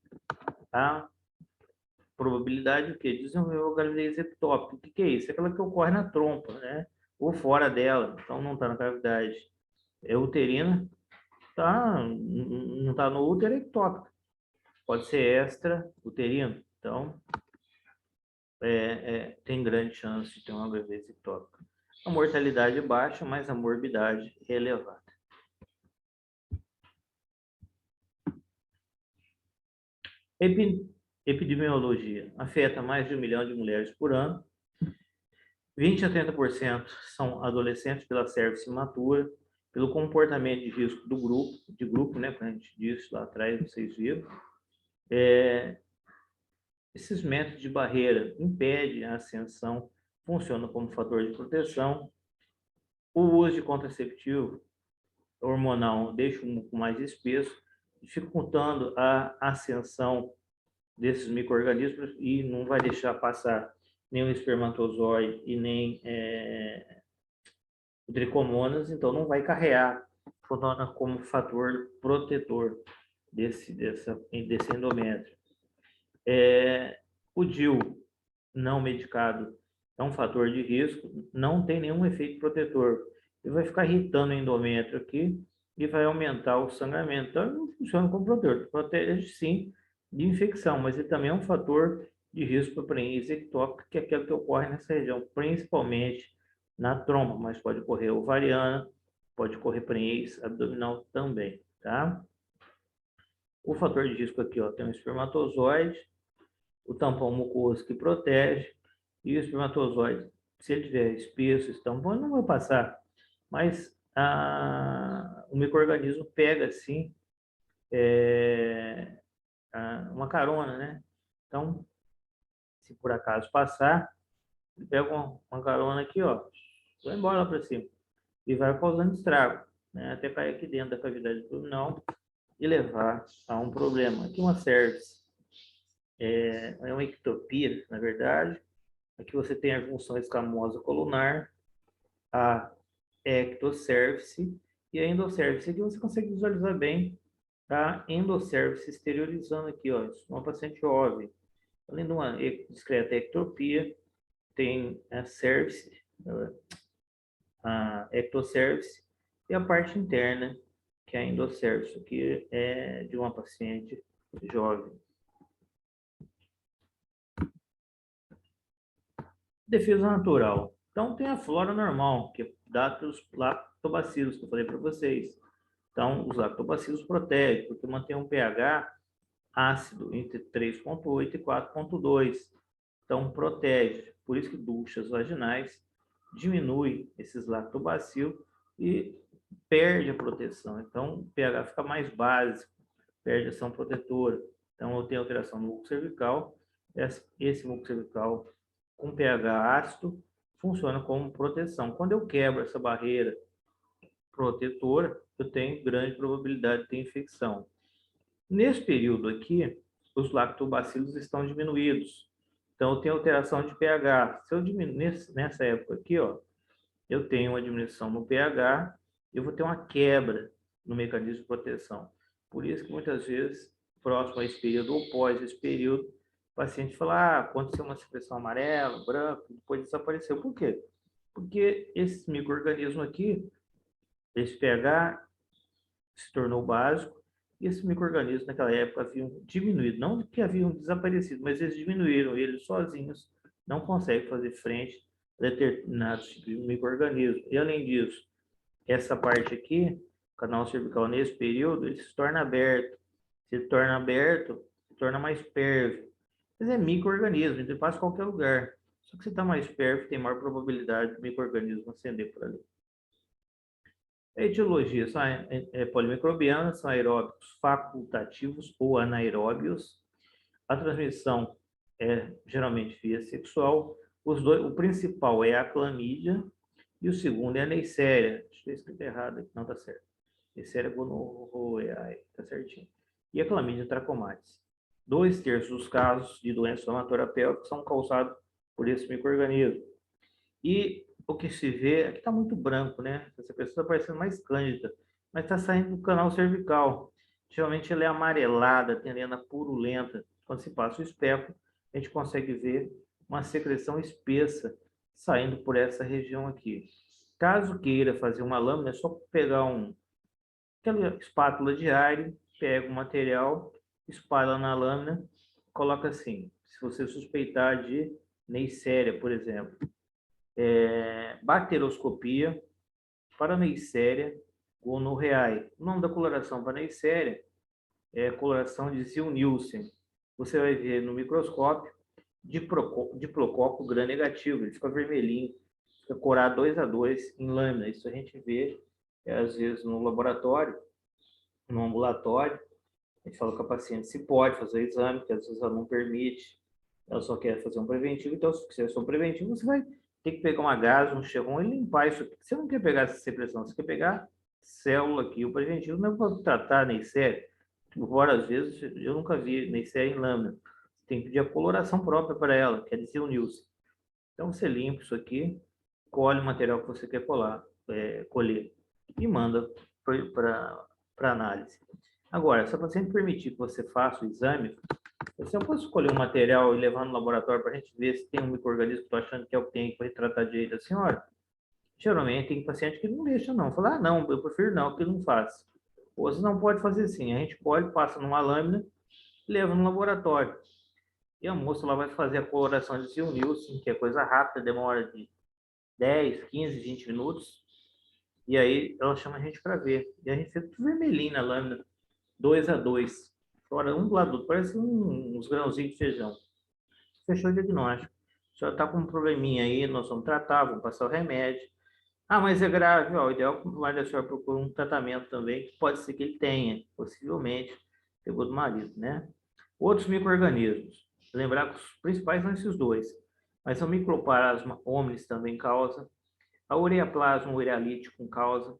a probabilidade de desenvolver uma gravidez ectópica. O que é isso? É aquela que ocorre na trompa, né? Ou fora dela, então não está na cavidade uterina, não está no útero, é ectópica. Pode ser extra-uterino. Então, tem grande chance de ter uma gravidez ectópica. A mortalidade é baixa, mas a morbidade é elevada. Epidemiologia. Afeta mais de 1 milhão de mulheres por ano. 20 a 30% são adolescentes pela cervix imatura, pelo comportamento de risco de grupo, né, como a gente disse lá atrás, vocês viram. Esses métodos de barreira impedem a ascensão, funcionam como fator de proteção. O uso de contraceptivo hormonal deixa um pouco mais espesso, dificultando a ascensão desses micro-organismos e não vai deixar passar nenhum espermatozoide e nem tricomonas, então não vai carrear, funciona como fator protetor desse endométrio. O DIU não medicado é um fator de risco, não tem nenhum efeito protetor. Ele vai ficar irritando o endométrio aqui e vai aumentar o sangramento. Então, ele não funciona como protetor. Protege, sim, de infecção, mas ele também é um fator de risco para prenise ectópica, que é aquela que ocorre nessa região, principalmente na trompa, mas pode ocorrer ovariana, pode ocorrer prenise abdominal também, tá? O fator de risco aqui, ó, tem um espermatozoide, o tampão mucoso que protege, e o espermatozoide, se ele tiver espesso, esse tampão, não vai passar, mas o micro-organismo pega, assim, uma carona, né? Então, se por acaso passar, ele pega uma carona aqui, ó, vai embora lá para cima, e vai causando estrago, né? Até cair aqui dentro da cavidade abdominal e levar a um problema. Aqui uma cervix, é uma ectopia, na verdade. Aqui você tem a junção escamosa colunar, a ectocervice e a endocervice. Aqui você consegue visualizar bem a endocervice exteriorizando aqui, ó, uma paciente jovem. Além de uma discreta ectopia, tem a cervice, a ectocervice e a parte interna, que é a endocervice, que é de uma paciente jovem. Defesa natural. Então, tem a flora normal, que dá para os lactobacilos, que eu falei para vocês. Então, os lactobacilos protegem, porque mantém um pH ácido entre 3,8 e 4,2. Então, protege. Por isso que duchas vaginais diminui esses lactobacilos e perde a proteção. Então, o pH fica mais básico, perde a ação protetora. Então, eu tenho alteração no muco cervical. Esse muco cervical com pH ácido funciona como proteção. Quando eu quebro essa barreira protetora, eu tenho grande probabilidade de ter infecção. Nesse período aqui, os lactobacilos estão diminuídos. Então, eu tenho alteração de pH. Se eu diminuir nessa época aqui, ó, eu tenho uma diminuição no pH, eu vou ter uma quebra no mecanismo de proteção. Por isso que muitas vezes, próximo a esse período ou pós esse período, o paciente fala, aconteceu uma secreção amarela, branca, depois desapareceu. Por quê? Porque esse micro-organismo aqui, esse pH se tornou básico E esses micro-organismos, naquela época, haviam diminuído, não que haviam desaparecido, mas eles diminuíram, eles sozinhos não conseguem fazer frente a determinados tipos de micro-organismos. E, além disso, essa parte aqui, o canal cervical, nesse período, ele se torna aberto. Se ele torna aberto, se torna mais pérvio. Mas é micro-organismo, ele passa em qualquer lugar. Só que você está mais pérvio, tem maior probabilidade do micro-organismo ascender por ali. A etiologia são polimicrobianas, são aeróbicos facultativos ou anaeróbios. A transmissão é geralmente via sexual. O principal é a clamídia e o segundo é a Neisseria. Deixa eu ver se escrito errado aqui, não está certo. Neisseria gonorrhoeae, está certinho. E a clamídia trachomatis. 2/3 dos casos de doença inflamatória pélvica são causados por esse micro-organismo. E o que se vê, aqui está muito branco, né? Essa pessoa está parecendo mais cândida, mas está saindo do canal cervical. Geralmente ela é amarelada, tendendo a purulenta. Quando se passa o especo, a gente consegue ver uma secreção espessa saindo por essa região aqui. Caso queira fazer uma lâmina, é só pegar aquela espátula de ar, pega o material, espalha na lâmina, coloca assim. Se você suspeitar de Neisseria, por exemplo, bacteroscopia para Neisseria gonorrhoeae. O nome da coloração para Neisseria é coloração de Ziehl-Neelsen. Você vai ver no microscópio diplococo gram-negativo, ele fica vermelhinho, fica corado 2/2 em lâmina. Isso a gente vê, às vezes, no laboratório, no ambulatório. A gente fala com a paciente se pode fazer o exame, que às vezes ela não permite, ela só quer fazer um preventivo. Então, se você for um preventivo, você vai ter que pegar uma gás, um chevron e limpar isso aqui. Você não quer pegar essa secreção, você quer pegar célula aqui. O preventivo não é para tratar Neisseria. Embora, às vezes, eu nunca vi Neisseria em lâmina. Tem que pedir a coloração própria para ela, que é de Ziehl-Neelsen. Então, você limpa isso aqui, colhe o material que você quer colher e manda para análise. Agora, se a paciente permitir que você faça o exame, você não pode escolher um material e levar no laboratório para a gente ver se tem um micro-organismo que estou achando que é o que tem para tratar direito da senhora. Geralmente tem paciente que não deixa não. Fala, não, eu prefiro não, que não faz. Ou você não pode fazer assim, a gente colhe, passa numa lâmina e leva no laboratório. E a moça lá vai fazer a coloração de Ziehl-Neelsen, que é coisa rápida, demora de 10, 15, 20 minutos. E aí ela chama a gente para ver. E a gente fica tudo vermelhinho na lâmina, 2/2. Fora um do lado do outro, parece uns grãozinhos de feijão. Fechou o diagnóstico. A senhora está com um probleminha aí, nós vamos tratar, vamos passar o remédio. Ah, mas é grave, ó, o ideal é que o marido da senhora procure um tratamento também, que pode ser que ele tenha, possivelmente, pegou do marido, né? Outros micro-organismos. Lembrar que os principais são esses dois. Mas o Mycoplasma hominis também causa. A Ureaplasma urealítico causa.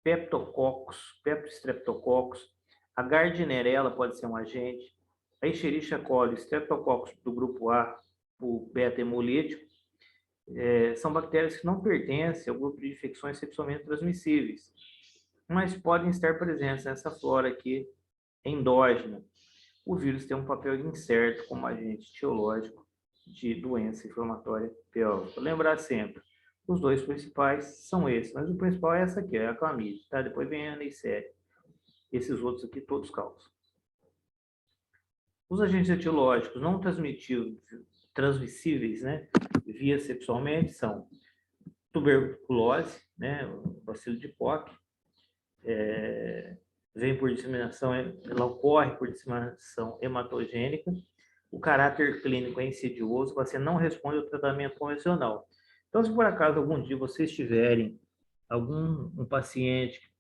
Peptococcus, Peptostreptococcus. A Gardnerella pode ser um agente. A Escherichia coli, Streptococcus do grupo A, o beta-hemolítico. São bactérias que não pertencem ao grupo de infecções sexualmente transmissíveis, mas podem estar presentes nessa flora aqui endógena. O vírus tem um papel incerto como agente etiológico de doença inflamatória pélvica. Lembrar sempre, os dois principais são esses, mas o principal é essa aqui, é a clamídia, tá? Depois vem a Neisseria. Esses outros aqui todos causam. Os agentes etiológicos não transmissíveis, né, via sexualmente são tuberculose, né, o bacilo de Koch, vem por disseminação, ela ocorre por disseminação hematogênica. O caráter clínico é insidioso, você não responde ao tratamento convencional. Então, se por acaso algum dia vocês tiverem um paciente que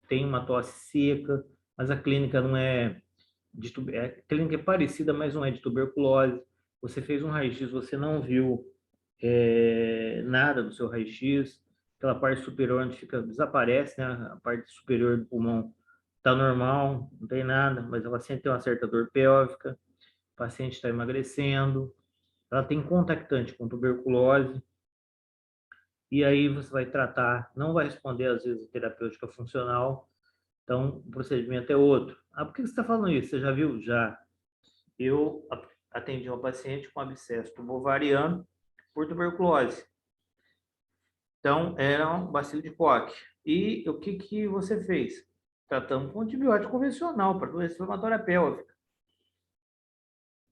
tem uma tosse seca, mas a clínica não é a clínica é parecida, mas não é de tuberculose. Você fez um raio-x, você não viu nada do seu raio-x, aquela parte superior onde desaparece, né? A parte superior do pulmão está normal, não tem nada, mas a paciente tem uma certa dor pélvica, o paciente está emagrecendo, ela tem contactante com tuberculose, e aí você vai tratar, não vai responder às vezes a terapêutica funcional, então o procedimento é outro. Ah, por que você está falando isso? Você já viu? Já. Eu atendi uma paciente com abscesso tubovariano por tuberculose. Então, era um bacilo de Koch. E o que você fez? tratamos com antibiótico convencional para doença inflamatória pélvica.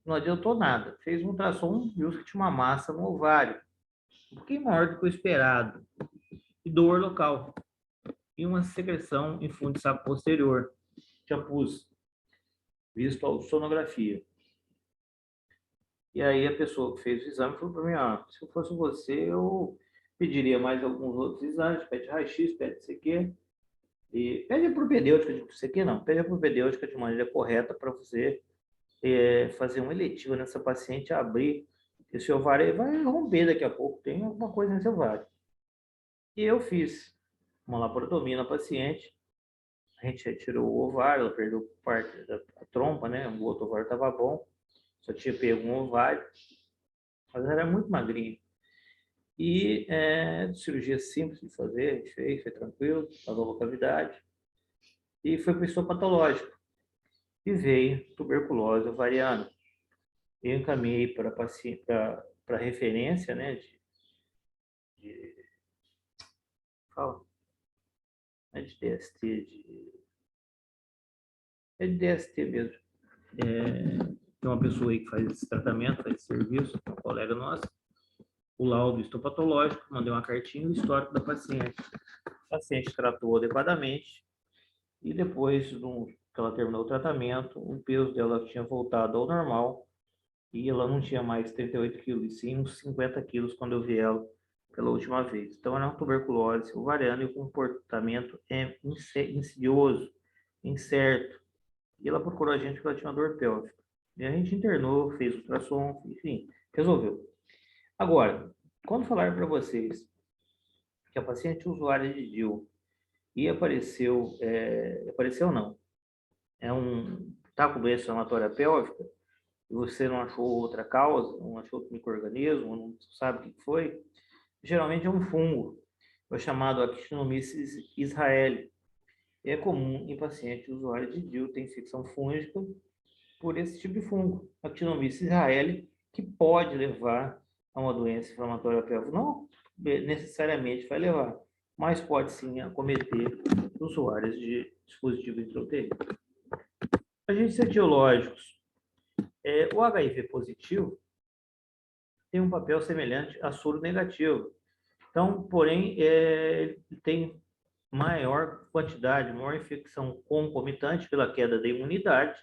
Não adiantou nada. Fez um ultrassom, viu que tinha uma massa no ovário, um pouquinho maior do que o esperado, e dor local, e uma secreção em fundo de saco posterior, tinha pus, visto a sonografia. E aí a pessoa que fez o exame falou para mim, se eu fosse você, eu pediria mais alguns outros exames, pede raio-x, pede CQ, e pede a propedêutica de CQ não, pede a propedêutica de maneira correta para você fazer uma eletiva nessa paciente, abrir esse ovário, vai romper daqui a pouco, tem alguma coisa nesse ovário. E eu fiz uma laparotomia na paciente, a gente retirou o ovário, ela perdeu parte da trompa, né? O outro ovário estava bom, só tinha pego um ovário, mas ela era muito magrinha. E cirurgia simples de fazer, a gente fez, foi tranquilo, lavou a cavidade, e foi para o histopatológico. E veio tuberculose ovariana. Eu encaminhei para referência, né, fala, é de DST, é de DST mesmo. Tem uma pessoa aí que faz esse tratamento, faz esse serviço, uma colega nossa, o laudo histopatológico, mandei uma cartinha, o histórico da paciente. A paciente tratou adequadamente e depois que ela terminou o tratamento, o peso dela tinha voltado ao normal e ela não tinha mais 38 quilos, sim uns 50 quilos quando eu vi ela pela última vez. Então, era uma tuberculose ovariana e o comportamento é insidioso, incerto. E ela procurou a gente porque ela tinha uma dor pélvica. E a gente internou, fez ultrassom, enfim, resolveu. Agora, quando falar para vocês que a paciente usuária de DIU e apareceu não, tá com doença inflamatória pélvica, e você não achou outra causa, não achou outro micro-organismo, não sabe o que foi, geralmente é um fungo, é o chamado Actinomyces israeli. É comum em pacientes usuários de DIU ter infecção fúngica por esse tipo de fungo, Actinomyces israeli, que pode levar a uma doença inflamatória pélvica. Não necessariamente vai levar, mas pode sim acometer usuários de dispositivo intrauterino. Agentes etiológicos. O HIV positivo tem um papel semelhante a soro negativo. Então, porém, ele tem maior quantidade, maior infecção concomitante pela queda da imunidade,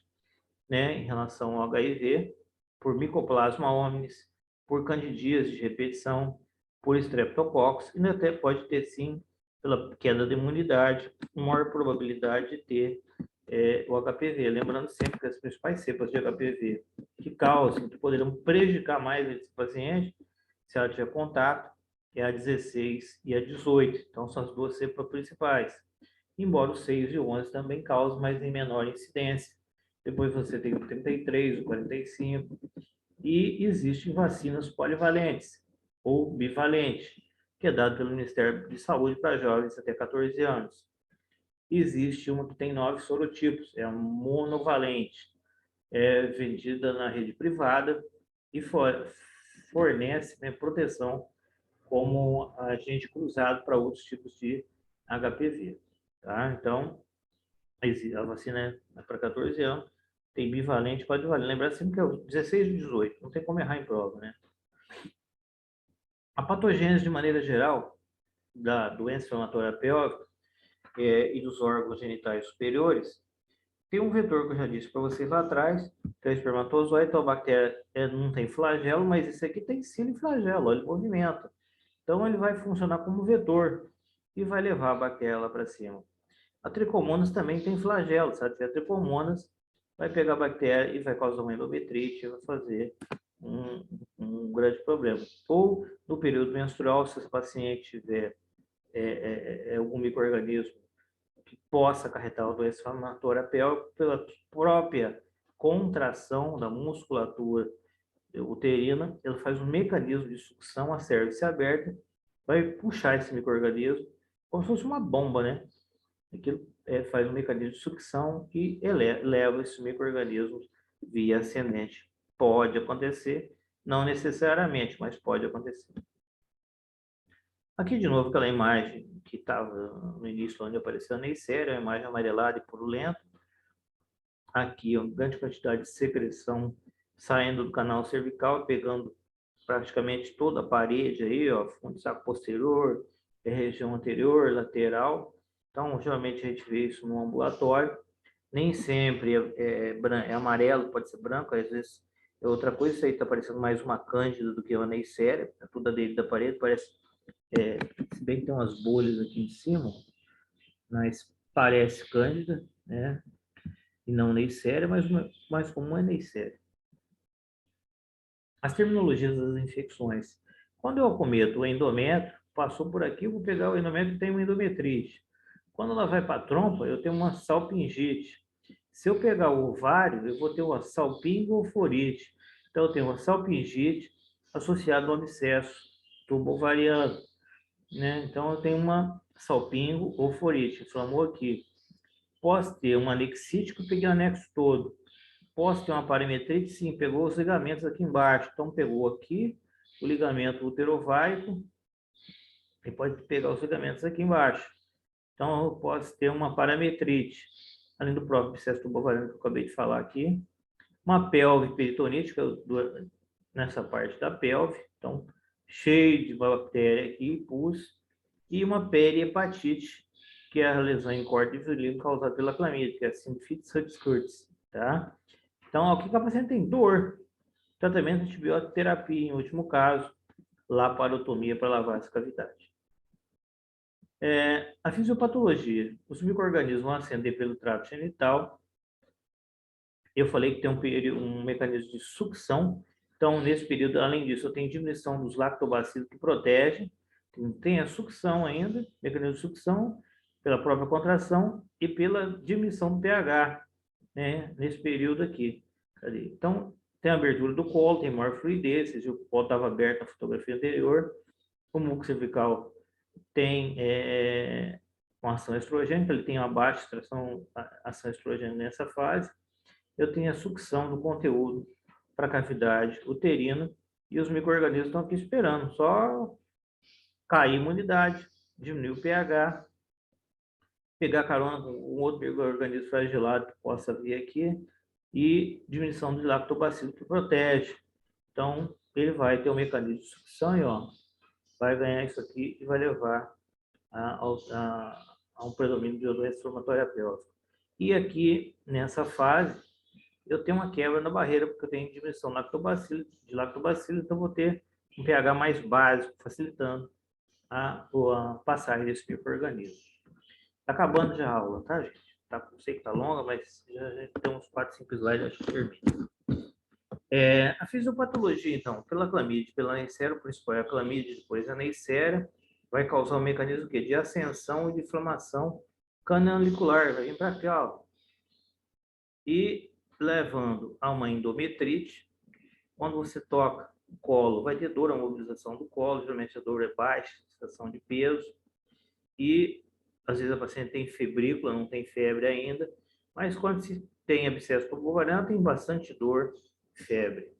né, em relação ao HIV, por Mycoplasma hominis, por candidíase de repetição, por Streptococcus, e até pode ter, sim, pela queda da imunidade, maior probabilidade de ter o HPV. Lembrando sempre que as principais cepas de HPV que causam, que poderão prejudicar mais esse paciente, se ela tiver contato, é a 16 e a 18. Então, são as duas cepas principais. Embora o 6 e o 11 também causem, mas em menor incidência. Depois você tem o 33, o 45. E existem vacinas polivalentes ou bivalentes, que é dado pelo Ministério de Saúde para jovens até 14 anos. Existe uma que tem 9 sorotipos, é a monovalente, é vendida na rede privada e fornece, né, proteção como agente cruzado para outros tipos de HPV. Tá? Então, a vacina é para 14 anos, tem bivalente e quadrivalente. Lembrar sempre que é 16 e 18, não tem como errar em prova, né? A patogênese, de maneira geral, da doença inflamatória pélvica e dos órgãos genitais superiores, tem um vetor que eu já disse para vocês lá atrás, que é o espermatozoide. Então a bactéria não tem flagelo, mas esse aqui tem sim flagelo, ele movimenta. Então ele vai funcionar como vetor e vai levar a bactéria lá para cima. A tricomonas também tem flagelo, sabe? A tricomonas vai pegar a bactéria e vai causar uma endometrite, vai fazer um grande problema. Ou no período menstrual, se esse paciente tiver algum micro-organismo que possa acarretar uma doença inflamatória pélvica pela própria contração da musculatura uterina, ele faz um mecanismo de sucção, a cervix aberta, vai puxar esse micro-organismo como se fosse uma bomba, né? Aquilo faz um mecanismo de sucção e leva esses micro-organismos via ascendente. Pode acontecer, não necessariamente, mas pode acontecer. Aqui, de novo, aquela imagem que estava no início, onde apareceu a Neisseria, a imagem amarelada e purulenta. Aqui, uma grande quantidade de secreção saindo do canal cervical, pegando praticamente toda a parede aí, ó, fundo de saco posterior, região anterior, lateral. Então, geralmente a gente vê isso no ambulatório. Nem sempre é amarelo, pode ser branco, às vezes é outra coisa. Isso aí está parecendo mais uma cândida do que uma Neisseria. A toda dele da parede parece, se bem que tem umas bolhas aqui em cima, mas parece cândida, né? E não Neisseria, mas o mais comum é Neisseria. As terminologias das infecções. Quando eu acometo o endométrio, passou por aqui, eu vou pegar o endométrio e tem uma endometrite. Quando ela vai para a trompa, eu tenho uma salpingite. Se eu pegar o ovário, eu vou ter uma salpingo-oforite. Então, eu tenho uma salpingite associada ao abscesso tubo-ovariano, né? Então, eu tenho uma salpingo-oforite, inflamou aqui. Posso ter uma anexite que eu peguei o anexo todo. Posso ter uma parametrite? Sim, pegou os ligamentos aqui embaixo. Então, pegou aqui o ligamento uterovárico e pode pegar os ligamentos aqui embaixo. Então, eu posso ter uma parametrite, além do próprio abscesso tubo-ovariano que eu acabei de falar aqui. Uma pelve peritonítica nessa parte da pelve, então, cheio de bactéria aqui, pus. E uma perihepatite, que é a lesão em corda e violino causada pela clamídia, que é a Symphysis hudskirtis, tá? Então, o que a paciente tem? Dor. Tratamento de antibiótico terapia, em último caso, laparotomia para lavar essa cavidade. A fisiopatologia. Os micro-organismos vão ascender pelo trato genital. Eu falei que tem um mecanismo de sucção. Então, nesse período, além disso, eu tenho diminuição dos lactobacilos que protegem. Tem a sucção ainda, mecanismo de sucção, pela própria contração e pela diminuição do pH, né, nesse período aqui. Então, tem a abertura do colo, tem maior fluidez, vocês viram que o colo estava aberto na fotografia anterior. O muco cervical tem uma ação estrogênica, ele tem uma baixa ação estrogênica nessa fase. Eu tenho a sucção do conteúdo para a cavidade uterina e os micro-organismos estão aqui esperando, só cair a imunidade, diminuir o pH, pegar carona com um outro micro-organismo fragilado que possa vir aqui e diminuição do lactobacilo que protege. Então, ele vai ter um mecanismo de sucção e ó, vai ganhar isso aqui e vai levar a um predomínio de doença inflamatória pélvica. E aqui, nessa fase, eu tenho uma quebra na barreira, porque eu tenho diminuição de lactobacilo, então vou ter um pH mais básico, facilitando a passagem desse micro-organismo. Está acabando já a aula, tá, gente? Tá, sei que está longa, mas já tem uns 4, 5 slides, acho que termina. A fisiopatologia, então, pela clamídia, pela Neisseria, o principal é a clamídia, depois a Neisseria, vai causar um mecanismo de ascensão e de inflamação canalicular, vai vir para cá, ó, e levando a uma endometrite. Quando você toca o colo, vai ter dor, a mobilização do colo, geralmente a dor é baixa, sensação de peso, e às vezes a paciente tem febrícula, não tem febre ainda, mas quando se tem abscesso tubo-ovariano, tem bastante dor, febre.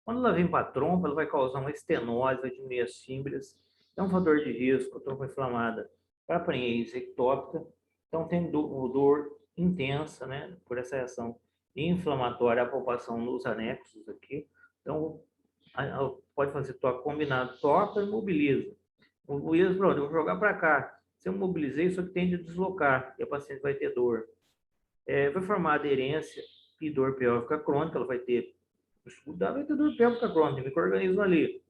Quando ela vem para a trompa, ela vai causar uma estenose, vai diminuir as fímbrias, é um fator de risco, a trompa inflamada para a parênese ectópica, então tem dor intensa, né, por essa reação inflamatória, a palpação nos anexos aqui, então pode fazer toque combinado, toca e mobiliza. Mobiliza, pronto, eu vou jogar para cá. Se eu mobilizei, isso aqui tende a deslocar, e a paciente vai ter dor. Vai formar aderência e dor pélvica crônica, ela vai ter dor pélvica crônica, micro-organismo ali.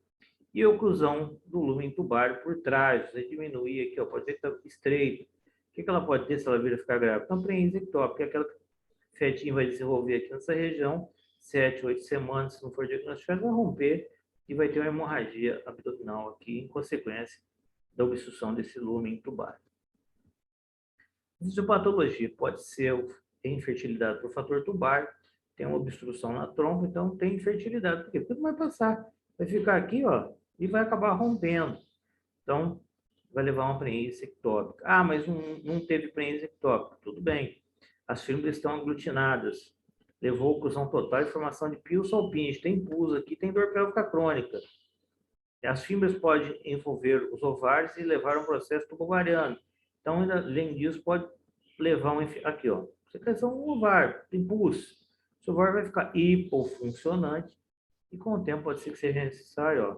E oclusão do lumen tubário por trás, você diminuir aqui, ó, pode ver que está estreito. O que ela pode ter se ela vir a ficar grávida? Então, parênese ectópica, que é aquela fetinha vai desenvolver aqui nessa região, 7, 8 semanas, se não for diagnosticado, vai romper e vai ter uma hemorragia abdominal aqui, em consequência da obstrução desse lumen tubário. Fisiopatologia pode ser infertilidade por fator tubário, tem uma obstrução na trompa, então tem infertilidade. Por quê? Porque não vai passar, vai ficar aqui, ó, e vai acabar rompendo. Então, vai levar uma parênese ectópica. Ah, mas não teve parênese ectópica. Tudo bem. As fímbrias estão aglutinadas. Levou oclusão total e formação de pio salpinge. Tem pus aqui, tem dor pélvica crônica. As fibras podem envolver os ovários e levar a um processo tubovariano. Então, além disso, pode levar aqui, ó, secreção do ovário, tem pus. O ovário vai ficar hipofuncionante e com o tempo pode ser que seja necessário, ó,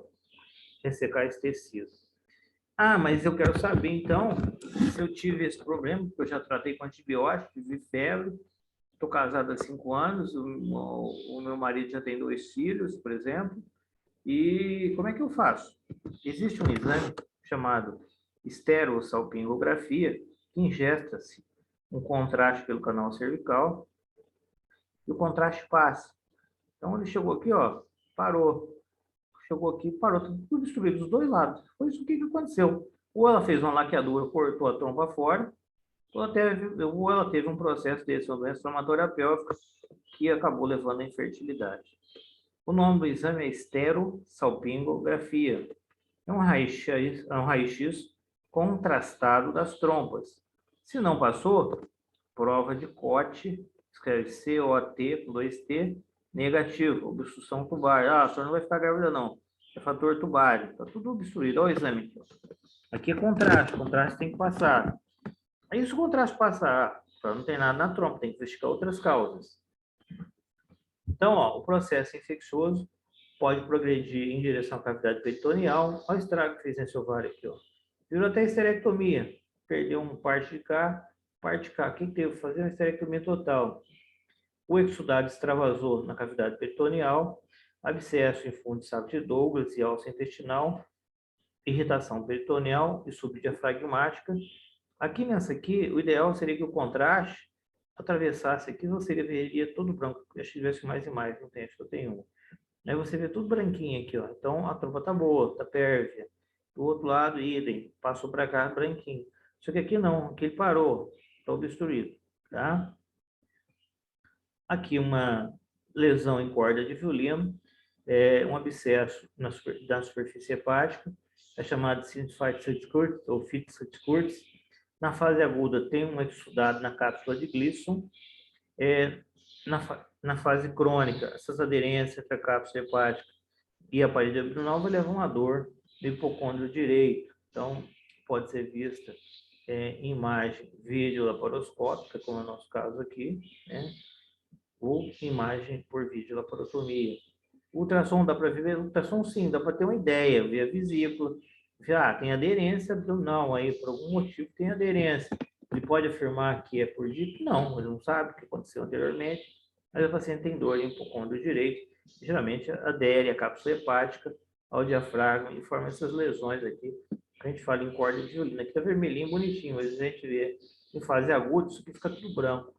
ressecar esse tecido. Ah, mas eu quero saber, então, se eu tive esse problema, porque eu já tratei com antibiótico, tive febre, estou casado há 5 anos, o meu marido já tem 2 filhos, por exemplo, e como é que eu faço? Existe um exame chamado esterossalpingografia, que ingesta-se um contraste pelo canal cervical e o contraste passa. Então, ele chegou aqui, ó, parou. Chegou aqui, parou, tudo destruído dos dois lados. Foi isso que aconteceu. Ou ela fez uma laqueadura, cortou a trompa fora, ou ela teve um processo desse, uma doença inflamatória pélvica, que acabou levando à infertilidade. O nome do exame é esterossalpingografia. É um raio-x contrastado das trompas. Se não passou, prova de COT, escreve COT com 2T, negativo, obstrução tubária. Ah, a senhora não vai ficar grávida não, é fator tubário. Está tudo obstruído, olha o exame aqui. Aqui é contraste tem que passar. Aí se o contraste passar, não tem nada na trompa, tem que investigar outras causas. Então, ó, o processo infeccioso pode progredir em direção à cavidade peritoneal. Olha o estrago que fez nesse ovário aqui, ó. Virou até esterectomia. Perdeu uma parte de cá, parte de cá. Quem teve que fazer uma esterectomia total? O exudado extravasou na cavidade peritoneal, abscesso em fundo de saco de Douglas e alça intestinal, irritação peritoneal e subdiafragmática. Aqui nessa aqui, o ideal seria que o contraste atravessasse aqui, você veria todo branco. Acho que tivesse mais imagens, não tem, acho que eu tenho uma. Aí você vê tudo branquinho aqui, ó. Então a trompa tá boa, tá pérvia. Do outro lado, idem, passou para cá branquinho. Só que aqui não, aqui ele parou, todo destruído, tá? Aqui uma lesão em corda de violino, um abscesso da superfície hepática, é chamado de Sinusitis ou Fitzsimmons Curtis. Na fase aguda tem um exudado na cápsula de Gleason. Na fase crônica, essas aderências entre a cápsula hepática e a parede abdominal vai levar uma dor do hipocôndrio direito. Então, pode ser vista em imagem videolaparoscópica, como é o nosso caso aqui, né? Ou imagem por videolaparotomia. O ultrassom, dá para ver? O ultrassom, sim, dá para ter uma ideia, ver a vesícula. Tem aderência abdominal, aí por algum motivo tem aderência. Ele pode afirmar que é por dito? Não, ele não sabe o que aconteceu anteriormente, mas o paciente tem dor em hipocôndrio direito, geralmente adere à cápsula hepática, ao diafragma, e forma essas lesões aqui, que a gente fala em corda de violino. Aqui está vermelhinho, bonitinho, mas a gente vê em fase aguda, isso aqui fica tudo branco.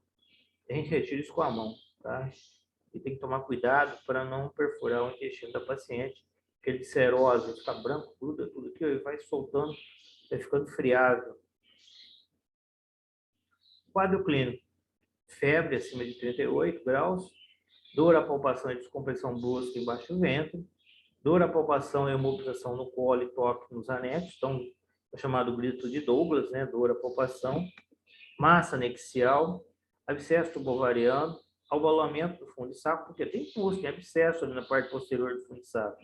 A gente retira isso com a mão, tá? E tem que tomar cuidado para não perfurar o intestino da paciente, porque ele cerose, fica branco, tudo aqui, ele vai soltando, vai ficando friável. Quadro clínico: febre acima de 38 graus, dor à palpação e descompressão brusca embaixo do ventre, dor à palpação e imobilização no colo e toque nos anexos, então é chamado grito de Douglas, né? Dor à palpação, massa anexial, abscesso tubovariano, alveolamento do fundo de saco, porque tem pus, tem abscesso ali na parte posterior do fundo de saco.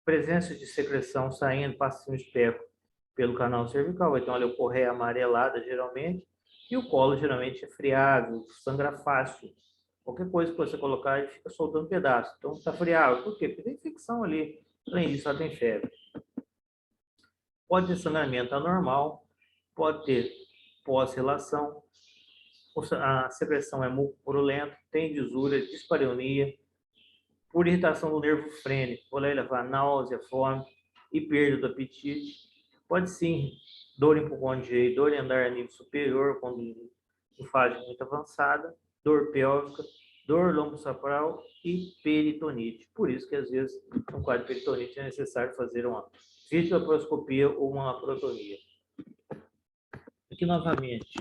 Presença de secreção saindo, passa um especo pelo canal cervical, vai ter uma leucorreia amarelada geralmente, e o colo geralmente é friável, sangra fácil. Qualquer coisa que você colocar, ele fica soltando pedaço. Então está friável. Por quê? Porque tem infecção ali. Além disso, ela tem febre. Pode ter sangramento anormal, pode ter pós-relação, a secreção é mucopurulenta, tem disúria, dispareunia, por irritação do nervo frênico, pode levar náusea, fome e perda do apetite. Pode sim, dor em pulmão direito, dor em andar a nível superior, quando em fase muito avançada, dor pélvica, dor lombosacral e peritonite. Por isso que às vezes, no quadro de peritonite, é necessário fazer uma videolaparoscopia ou uma laparotomia. Aqui novamente,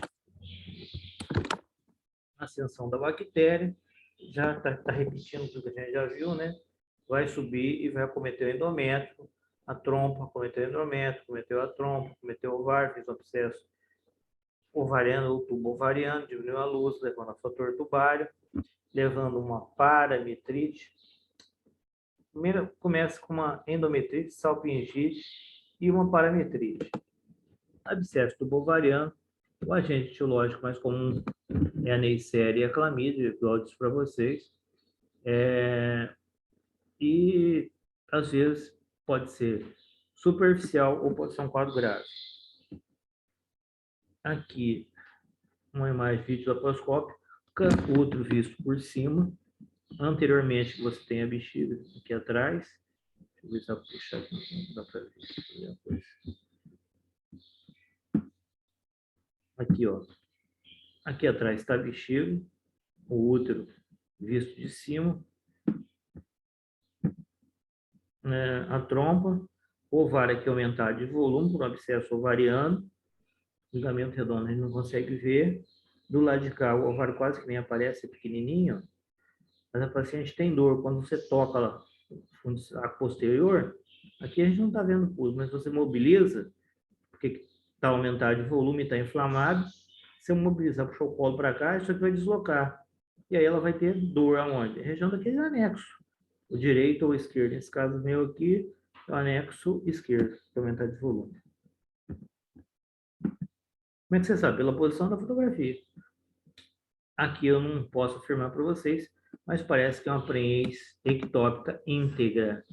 ascensão da bactéria, já está repetindo tudo que a gente já viu, né? Vai subir e vai acometer o endométrio, a trompa, acometeu o endométrio, acometeu a trompa, acometeu o ovário, fez o abscesso ovariano ou tubo ovariano, diminuiu a luz, levando a fator tubário, levando uma parametrite, Primeiro, começa com uma endometrite, salpingite e uma parametrite. Abscesso tubovariano, o agente etiológico mais comum é a Neisseria e a clamídia, igual eu disse para vocês. E, às vezes, pode ser superficial ou pode ser um quadro grave. Aqui, uma imagem vídeo laparoscópio, outro visto por cima. Anteriormente, você tem a bexiga aqui atrás. Deixa eu ver se dá para puxar aqui, não dá para ver. Aqui, ó. Aqui atrás está a bexiga, o útero visto de cima, a trompa, o ovário aqui aumentar de volume por um abscesso ovariano, ligamento redondo a gente não consegue ver. Do lado de cá, o ovário quase que nem aparece, é pequenininho, mas a paciente tem dor. Quando você toca lá, fundo saco posterior, aqui a gente não está vendo pus, mas você mobiliza, porque está aumentado de volume, está inflamado, se eu mobilizar, puxar o colo para cá, isso aqui vai deslocar. E aí ela vai ter dor aonde? A região daquele anexo. O direito ou o esquerdo. Nesse caso meu aqui, é o anexo esquerdo, para aumentar de volume. Como é que você sabe? Pela posição da fotografia. Aqui eu não posso afirmar para vocês, mas parece que é uma prenhez ectópica íntegra.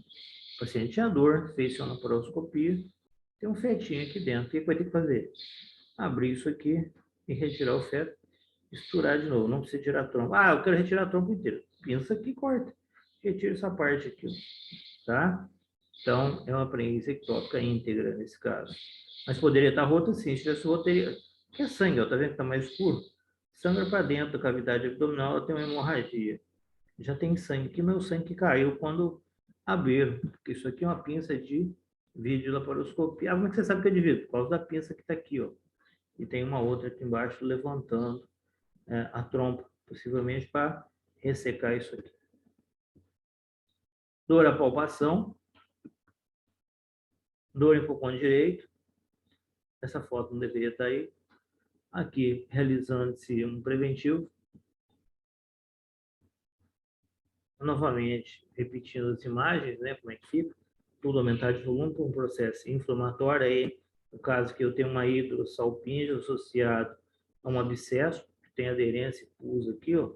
O paciente tinha dor, fez sonoporoscopia, tem um fetinho aqui dentro. O que vai ter que fazer? Abrir isso aqui e retirar o feto, misturar de novo. Não precisa tirar a trompa. Ah, eu quero retirar a trompa inteira. Pinça aqui e corta. Retira essa parte aqui, tá? Então, é uma prenhez ectópica íntegra nesse caso. Mas poderia estar rota sim. Se tivesse rota, teria... Que é sangue, ó, tá vendo que tá mais escuro? Sangra para dentro da cavidade abdominal, ela tem uma hemorragia. Já tem sangue aqui, mas o sangue que caiu quando abriram. Porque isso aqui é uma pinça de videolaparoscopia. Ah, como é que você sabe que é de vidro? Por causa da pinça que está aqui, ó. E tem uma outra aqui embaixo levantando a trompa, possivelmente para ressecar isso aqui. Dor à palpação. Dor em pulmão direito. Essa foto não deveria estar aí. Aqui, realizando-se um preventivo. Novamente, repetindo as imagens, né, como é que fica. Tudo aumentar de volume por um processo inflamatório. Aí, no caso que eu tenho uma hidrossalpinge associado a um abscesso, que tem aderência e pus aqui, ó.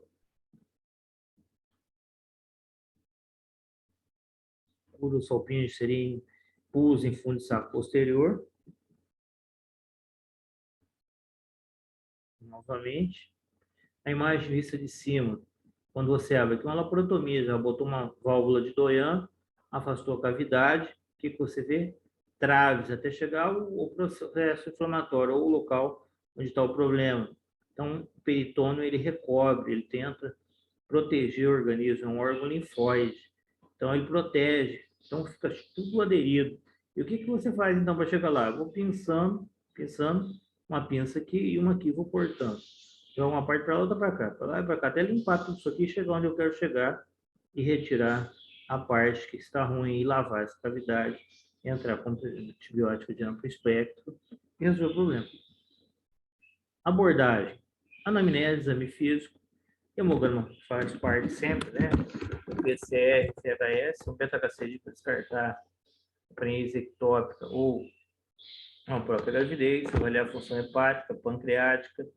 Hidrossalpinge seria pus em fundo de saco posterior. Novamente. A imagem vista de cima, quando você abre aqui uma laparotomia, já botou uma válvula de Doyan, afastou a cavidade, o que você vê? Traves, até chegar o processo inflamatório, ou o local onde está o problema. Então, o peritônio, ele recobre, ele tenta proteger o organismo, é um órgão linfóide. Então, ele protege, então fica tudo aderido. E o que você faz, então, para chegar lá? Eu vou pinçando, uma pinça aqui e uma aqui, vou cortando. Então, uma parte para lá, outra para cá. Para lá e para cá, até limpar tudo isso aqui, chegar onde eu quero chegar e retirar a parte que está ruim e lavar essa cavidade, entrar com antibiótico de amplo espectro e resolver o problema. Abordagem. Anamnese, exame físico. Hemograma faz parte sempre, né? O PCR, CHS, o beta-HCG para descartar a prenhez ectópica ou uma própria gravidez, avaliar a função hepática, pancreática,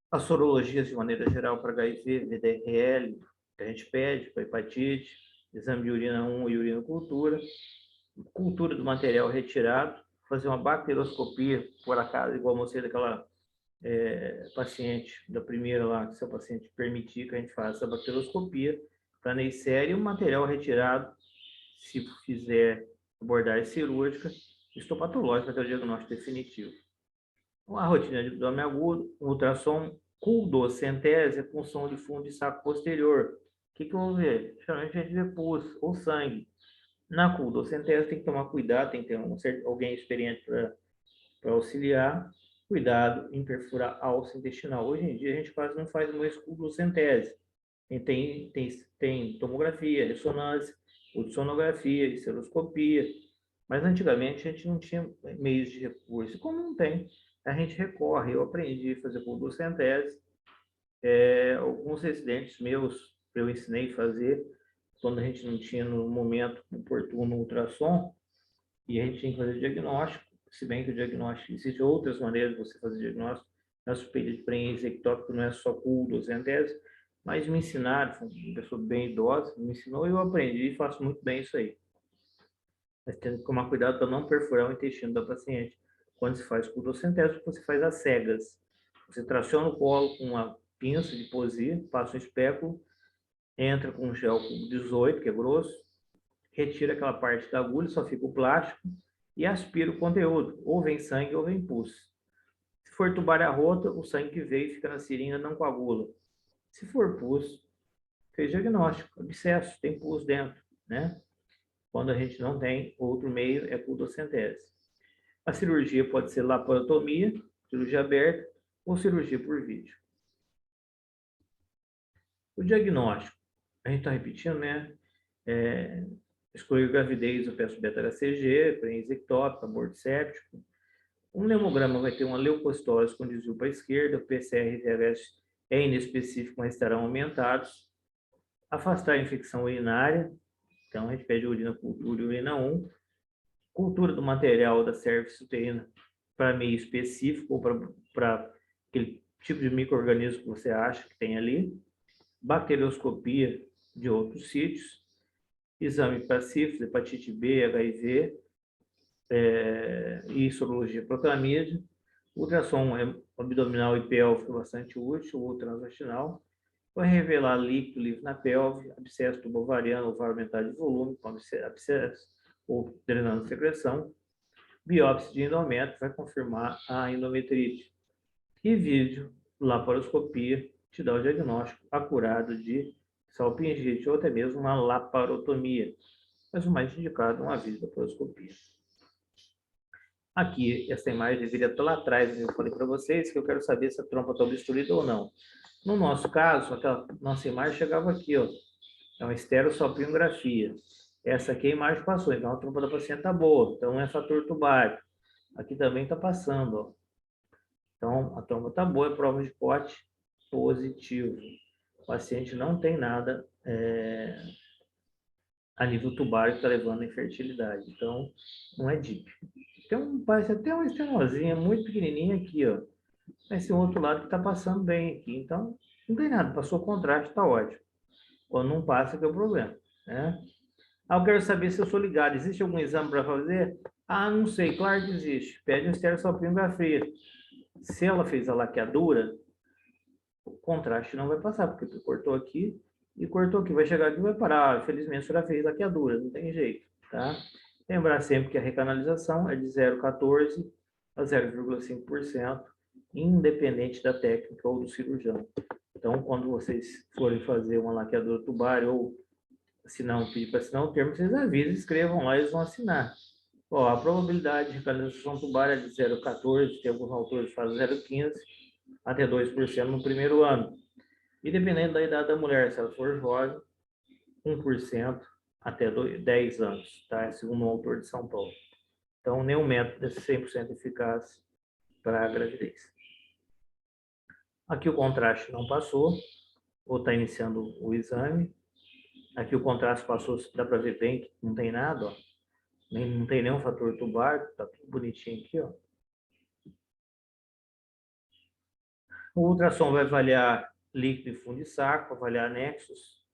as sorologias de maneira geral para HIV, VDRL, que a gente pede, para hepatite, exame de urina 1 e urinocultura, cultura do material retirado, fazer uma bacteroscopia, por acaso, igual eu mostrei daquela paciente, da primeira lá, que seu paciente permitir que a gente faça a bacteroscopia para Neisseria e o material retirado, se fizer abordagem cirúrgica, histopatológica até o diagnóstico definitivo. A rotina de abdômen agudo, ultrassom culdocentese, punção de fundo de saco posterior. O que eu vou ver? Geralmente a gente vê pus ou sangue. Na culdocentese tem que tomar cuidado, tem que ter alguém experiente para auxiliar. Cuidado em perfurar a alça intestinal. Hoje em dia a gente quase não faz mais culdocentese. Tem tomografia, ressonância, ultrassonografia, esteroscopia. Mas antigamente a gente não tinha meios de recurso. E como não tem, a gente recorre. Eu aprendi a fazer culdocentese. Alguns residentes meus, eu ensinei a fazer, quando a gente não tinha no momento oportuno o ultrassom, e a gente tinha que fazer diagnóstico, se bem que o diagnóstico, existe outras maneiras de você fazer diagnóstico, a suspeita de preenche ectópico não é só com dosentese, mas me ensinaram, foi uma pessoa bem idosa, me ensinou e eu aprendi e faço muito bem isso aí. Mas tem que tomar cuidado para não perfurar o intestino da paciente quando se faz com dosentese, porque você faz às cegas. Você traciona o colo com uma pinça de posi, passa um espéculo, entra com um gel com 18, que é grosso, retira aquela parte da agulha, só fica o plástico, e aspira o conteúdo. Ou vem sangue ou vem pus. Se for tubária rota, o sangue que veio fica na seringa, não coagula. Se for pus, fez diagnóstico, abscesso, tem pus dentro, né? Quando a gente não tem outro meio, é pudocentese. A cirurgia pode ser laparotomia, cirurgia aberta, ou cirurgia por vídeo. O diagnóstico, a gente está repetindo, né? Excluir gravidez, eu peço beta-HCG, preenche ectópica, aborto séptico. Um hemograma vai ter uma leucocitose com desvio para a esquerda, o PCR e VHS é inespecífico, mas estarão aumentados. Afastar a infecção urinária, então a gente pede urina cultura e urina 1. Cultura do material da cervix uterina para meio específico ou para aquele tipo de micro-organismo que você acha que tem ali. Bacterioscopia de outros sítios. Exame para sífilis, hepatite B, HIV, e sorologia para clamídia. Ultrassom abdominal e pélvico é bastante útil, ou transvaginal. Vai revelar líquido livre na pelve, abscesso tubo ovariano, ovário aumentado de volume, com abscesso ou drenando secreção. Biópsia de endométrio vai confirmar a endometrite. E vídeo, laparoscopia, te dá o diagnóstico acurado de salpingite ou até mesmo uma laparotomia. Mas o mais indicado é uma videolaparoscopia. Aqui, essa imagem deveria estar lá atrás, eu falei para vocês que eu quero saber se a trompa está obstruída ou não. No nosso caso, aquela nossa imagem chegava aqui, ó. É uma estereossalpingografia. Essa aqui a imagem passou, então a trompa da paciente está boa, então não é fator tubário. Aqui também está passando, ó. Então a trompa está boa, é prova de pote positivo. O paciente não tem nada a nível tubário que está levando à infertilidade, então não é DIP. Parece até uma estenosinha muito pequenininha aqui, ó. Esse outro lado que está passando bem aqui. Então, não tem nada. Passou contraste, está ótimo. Quando não passa, que é o problema, né? Eu quero saber se eu sou ligado. Existe algum exame para fazer? Ah, não sei. Claro que existe. Pede um estereossalpingografia. Se ela fez a laqueadura, o contraste não vai passar, porque tu cortou aqui e cortou aqui. Vai chegar aqui e vai parar. Infelizmente, a senhora fez laqueadura. Não tem jeito, tá? Lembrar sempre que a recanalização é de 0,14 a 0,5%, independente da técnica ou do cirurgião. Então, quando vocês forem fazer uma laqueadura tubária ou pedir para assinar o termo, vocês avisam, escrevam lá e eles vão assinar. Ó, a probabilidade de recanalização tubária é de 0,14, tem alguns autores que fazem 0,15 até 2% no primeiro ano. E dependendo da idade da mulher, se ela for jovem, 1% até 10 anos, tá? Segundo um autor de São Paulo. Então, nenhum método é 100% eficaz para a gravidez. Aqui o contraste não passou, ou está iniciando o exame. Aqui o contraste passou, dá para ver bem que não tem nada, ó. Não tem nenhum fator tubário, está tudo bonitinho aqui, ó. O ultrassom vai avaliar líquido e fundo de saco, avaliar anexos.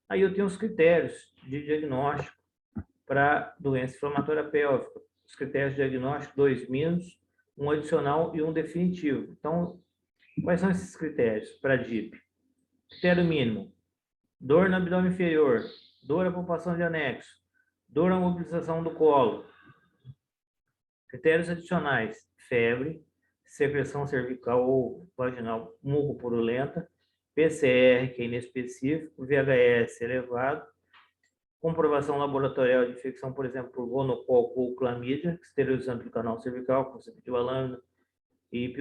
Aí eu tenho os critérios de diagnóstico para doença inflamatória pélvica. Os critérios de diagnóstico, 2 mínimos, um adicional e um definitivo. Então, quais são esses critérios para DIP? Critério mínimo: dor no abdômen inferior, dor à palpação de anexo, dor à mobilização do colo. Critérios adicionais: febre, secreção cervical ou vaginal mucopurulenta, PCR, que é inespecífico, VHS elevado, comprovação laboratorial de infecção, por exemplo, por gonococo ou clamídia, esterilizando o canal cervical, como você pediu a lâmina,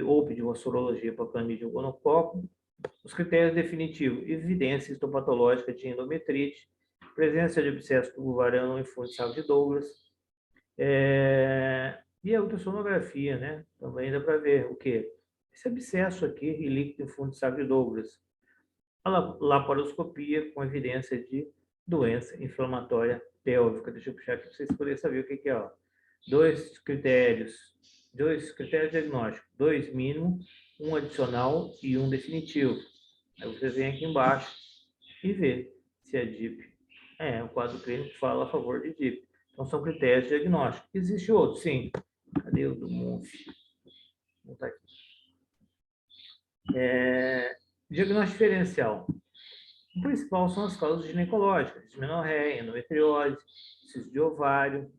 ou pediu uma sorologia para clamídia ou gonococo. Os critérios definitivos: evidência histopatológica de endometrite, presença de abscesso tubovariano em fundo de saco de Douglas, e a ultrassonografia, né? Também dá para ver o quê? Esse abscesso aqui e líquido em fundo de saco de Douglas. A laparoscopia com evidência de doença inflamatória pélvica. Deixa eu puxar aqui para vocês poderem saber o que é. Ó. Dois critérios diagnósticos, 2 mínimo, um adicional e um definitivo. Aí você vem aqui embaixo e vê se a DIP o quadro clínico fala a favor de DIP. Então, são critérios diagnósticos. Existe outro, sim. Cadê o do MUF? Vou botar aqui. Diagnóstico diferencial. O principal são as causas ginecológicas, dismenorreia, endometriose, cisto de ovário,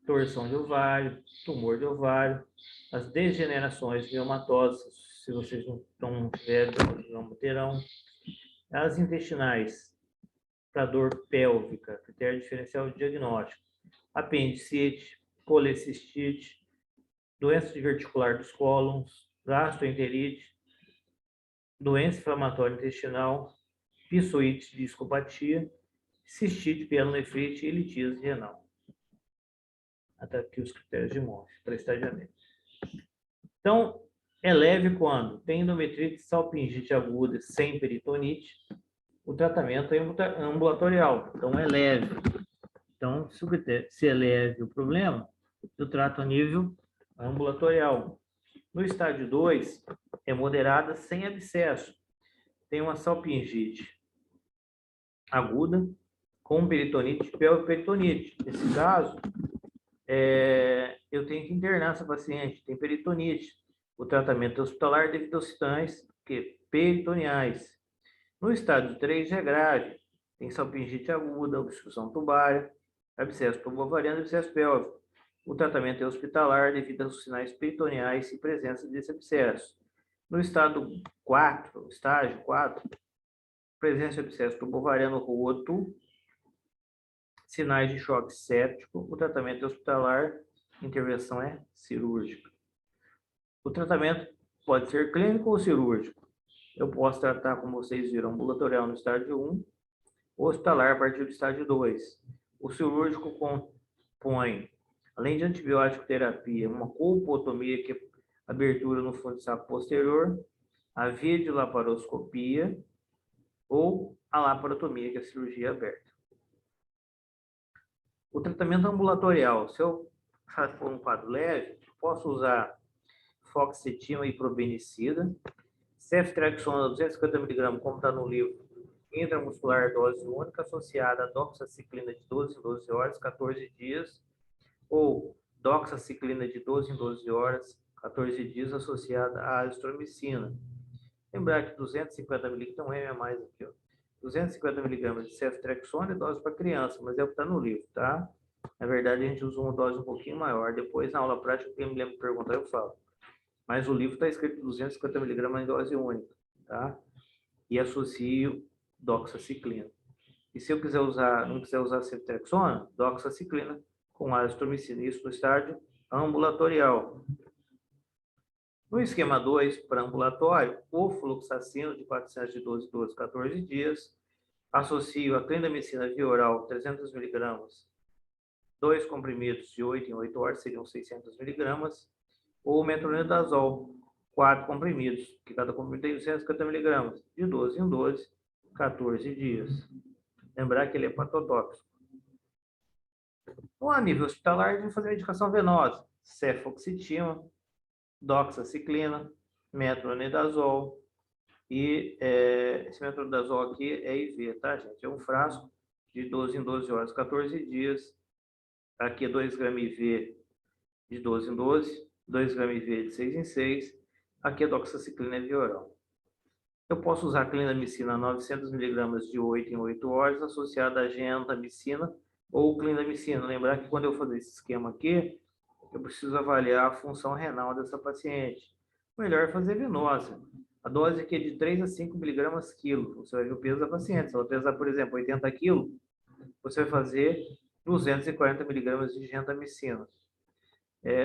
torção de ovário, tumor de ovário, as degenerações miomatosas, se vocês não tiverem, não terão, as intestinais, para dor pélvica, critério diferencial de diagnóstico, apendicite, colecistite, doença diverticular dos cólons, gastroenterite, doença inflamatória intestinal, psoíte discopatia, cistite pielonefrite e litíase renal. Até aqui os critérios de morte para estadiamento. Então, é leve quando tem endometrite, salpingite aguda sem peritonite, o tratamento é ambulatorial, então é leve. Então, se é leve o problema, eu trato a nível ambulatorial. No estágio 2, é moderada sem abscesso. Tem uma salpingite aguda com peritonite, peritonite. Nesse caso, eu tenho que internar essa paciente, tem peritonite. O tratamento é hospitalar devido aos sinais peritoneais. No estágio 3 já é grave, tem salpingite aguda, obstrução tubária, abscesso tubovariano e abscesso pélvico. O tratamento é hospitalar devido aos sinais peritoneais e presença desse abscesso. No estágio 4, presença de abscesso tubovariano roto, sinais de choque séptico, o tratamento é hospitalar, intervenção é cirúrgica. O tratamento pode ser clínico ou cirúrgico. Eu posso tratar, como vocês viram, ambulatorial no estágio 1, hospitalar a partir do estágio 2. O cirúrgico compõe, além de antibiótico terapia, uma colpotomia, que é abertura no fundo de saco posterior, a videolaparoscopia ou a laparotomia, que é a cirurgia aberta. O tratamento ambulatorial, se eu for um quadro leve, posso usar fluoxetina e probenicida, ceftriaxona 250 mg, como está no livro, intramuscular dose única associada a doxaciclina de 12 em 12 horas, 14 dias, ou doxaciclina de 12 em 12 horas, 14 dias, associada à azitromicina. Lembrar que 250 mg, não é mais aqui, ó. 250 mg de ceftriaxona é dose para criança, mas é o que está no livro, tá? Na verdade, a gente usa uma dose um pouquinho maior. Depois, na aula prática, quem me lembra de perguntar, eu falo. Mas o livro está escrito 250 mg em dose única, tá? E associo doxaciclina. E se eu quiser usar, não quiser usar ceftriaxona, doxaciclina com azitromicina, isso no estágio ambulatorial. No esquema 2, para ambulatório, o fluoxacino de 400 de 12 12, 14 dias, associo a clindamicina via oral 300 mg, 2 comprimidos de 8 em 8 horas, seriam 600 mg, ou metronidazol, 4 comprimidos, que cada comprimido tem 250 mg, de 12 em 12, 14 dias. Lembrar que ele é hepatotóxico. No nível hospitalar, a gente vai fazer a medicação venosa, cefoxitina, doxaciclina, metronidazol, e esse metronidazol aqui é IV, tá, gente? É um frasco de 12 em 12 horas, 14 dias. Aqui é 2 gramas IV de 12 em 12, 2 gramas IV de 6 em 6. Aqui é doxaciclina via oral. Eu posso usar clindamicina 900 mg de 8 em 8 horas, associada a gentamicina ou clindamicina. Lembrar que quando eu fazer esse esquema aqui, eu preciso avaliar a função renal dessa paciente. Melhor é fazer venosa. A dose aqui é de 3 a 5 mg quilo. Você vai ver o peso da paciente. Se ela pesar, por exemplo, 80 kg, você vai fazer 240 mg de gentamicina.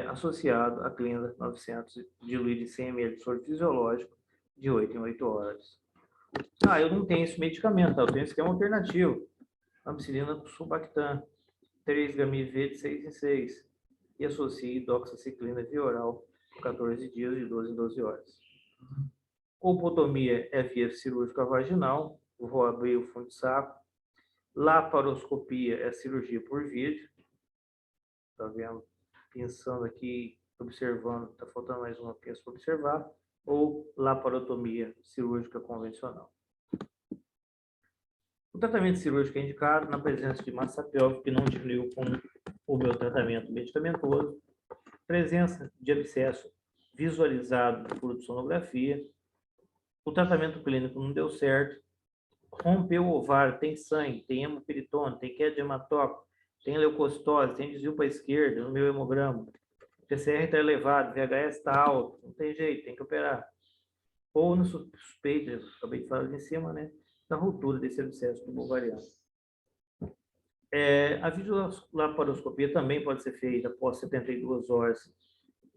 Associado a clinda 900 diluído em 100 ml de soro fisiológico de 8 em 8 horas. Eu não tenho esse medicamento, eu tenho esse esquema alternativo. Ampicilina sulbactam, 3 gramas IV de 6 em 6. E associe doxaciclina via oral por 14 dias de 12 em 12 horas. Colpotomia é via cirúrgica vaginal. Vou abrir o fundo de saco. Laparoscopia é cirurgia por vídeo. Tá vendo? Pensando aqui, observando, tá faltando mais uma peça para observar. Ou laparotomia cirúrgica convencional. O tratamento cirúrgico é indicado na presença de massa pélvica que não diminuiu com o meu tratamento medicamentoso, presença de abscesso visualizado por sonografia, o tratamento clínico não deu certo, rompeu o ovário, tem sangue, tem hemoperitone, tem queda de hematócrito, tem leucocitose, tem desvio para a esquerda no meu hemograma, PCR está elevado, VHS está alto, não tem jeito, tem que operar. Ou no suspeito, eu acabei de falar ali em cima, né, da ruptura desse abscesso tubo ovariano. A videolaparoscopia também pode ser feita após 72 horas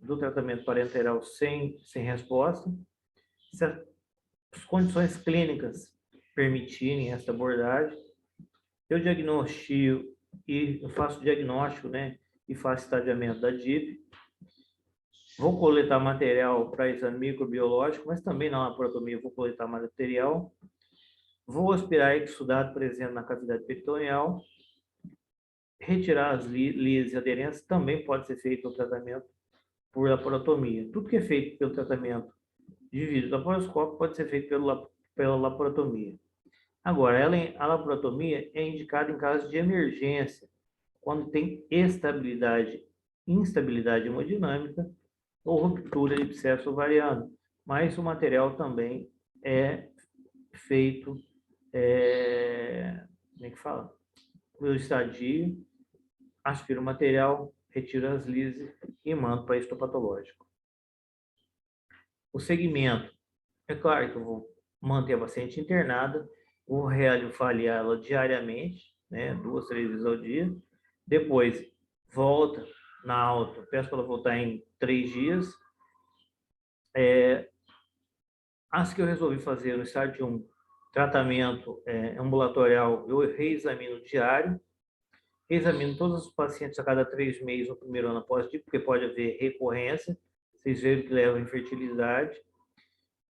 do tratamento parenteral sem resposta. Se as condições clínicas permitirem essa abordagem, eu diagnostico e eu faço diagnóstico, né, e faço estadiamento da DIP. Vou coletar material para exame microbiológico, mas também na laparotomia vou coletar material. Vou aspirar exudado presente na cavidade peritoneal. Retirar as lias e aderências também pode ser feito o tratamento por laparotomia. Tudo que é feito pelo tratamento de vídeo laparoscópico pode ser feito pela laparotomia. Agora, a laparotomia é indicada em caso de emergência, quando tem instabilidade hemodinâmica ou ruptura de abscesso ovariano. Mas o material também é feito, como é que fala? No estadio, aspiro o material, retiro as lises e mando para histopatológico. O segmento, é claro que eu vou manter a paciente internada, vou reavaliar ela diariamente, né, 2, 3 vezes ao dia. Depois, volta na alta, peço para ela voltar em 3 dias. As que eu resolvi fazer no estágio 1, tratamento ambulatorial, eu reexamino diário. Reexamino todos os pacientes a cada 3 meses no primeiro ano após DIP, porque pode haver recorrência. Vocês veem que leva à infertilidade.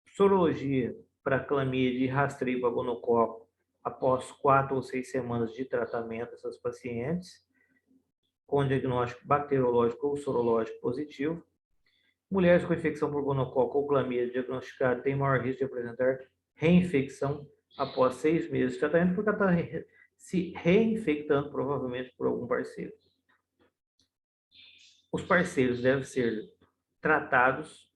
Sorologia para clamídia e rastreio para gonococo após 4 ou 6 semanas de tratamento dessas pacientes, com diagnóstico bacteriológico ou sorológico positivo. Mulheres com infecção por gonococo ou clamídia diagnosticada têm maior risco de apresentar reinfecção após 6 meses de tratamento, porque ela está se reinfectando provavelmente por algum parceiro. Os parceiros devem ser tratados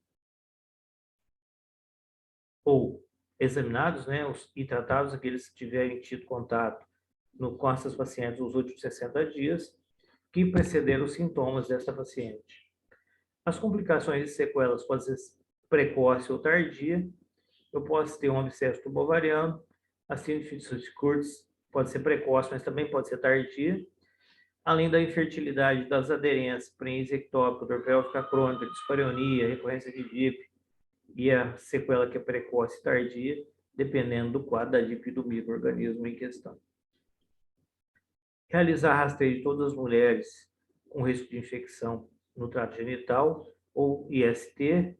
ou examinados, né, e tratados aqueles que tiverem tido contato com essas pacientes nos últimos 60 dias, que precederam os sintomas dessa paciente. As complicações e sequelas podem ser precoce ou tardia. Eu posso ter um abscesso tubo-ovariano, a síndrome de Curtis pode ser precoce, mas também pode ser tardia. Além da infertilidade, das aderências, prenise ectópica, dor pélvica crônica, dispareunia, recorrência de DIP e a sequela que é precoce e tardia, dependendo do quadro da DIP e do micro-organismo em questão. Realizar rastreio de todas as mulheres com risco de infecção no trato genital ou IST,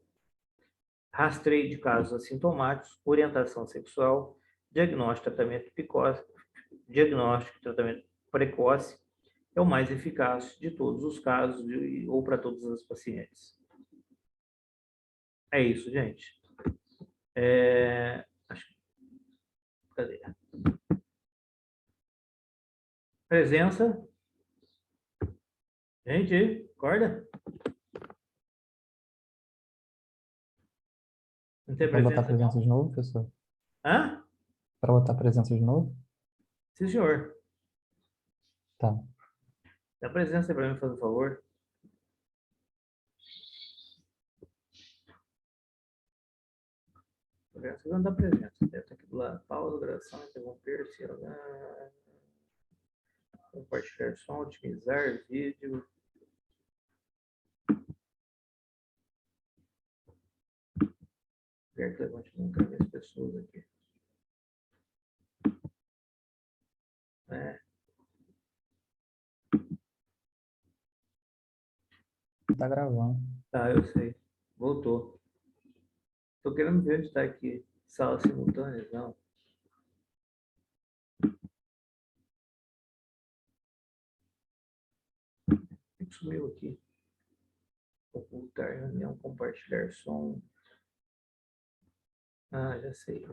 rastreio de casos assintomáticos, orientação sexual, diagnóstico e tratamento precoce é o mais eficaz de todos os casos ou para todas as pacientes. É isso, gente. Cadê? Presença. Gente, acorda. Não tem Para botar presença, presença não? de novo, professor? Hã? Para botar presença de novo? Sim, senhor. Tá. Dá presença aí para mim, faz um favor. Você não dá presença. Deve estar aqui do lado. Pausa, gravação, interromper, compartilhar som, otimizar vídeo. Quero que levante nunca ver as pessoas aqui. Tá gravando. Tá, eu sei. Voltou. Tô querendo ver onde está aqui. Sala simultânea, não. O que sumiu aqui? Ocultar reunião, compartilhar som. Ah, já sei.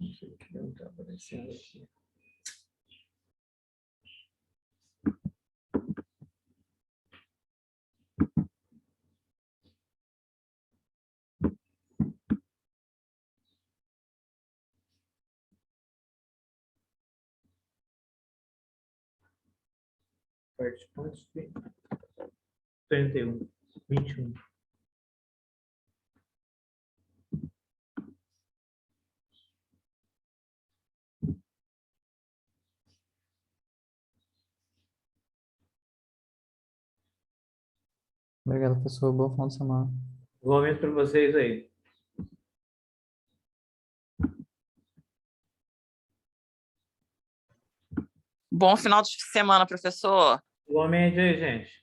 Não sei o que não está aparecendo aqui. Participantes de 31, 21. Obrigado, professor. Bom final de semana. Igualmente para vocês aí. Bom final de semana, professor. Igualmente aí, gente.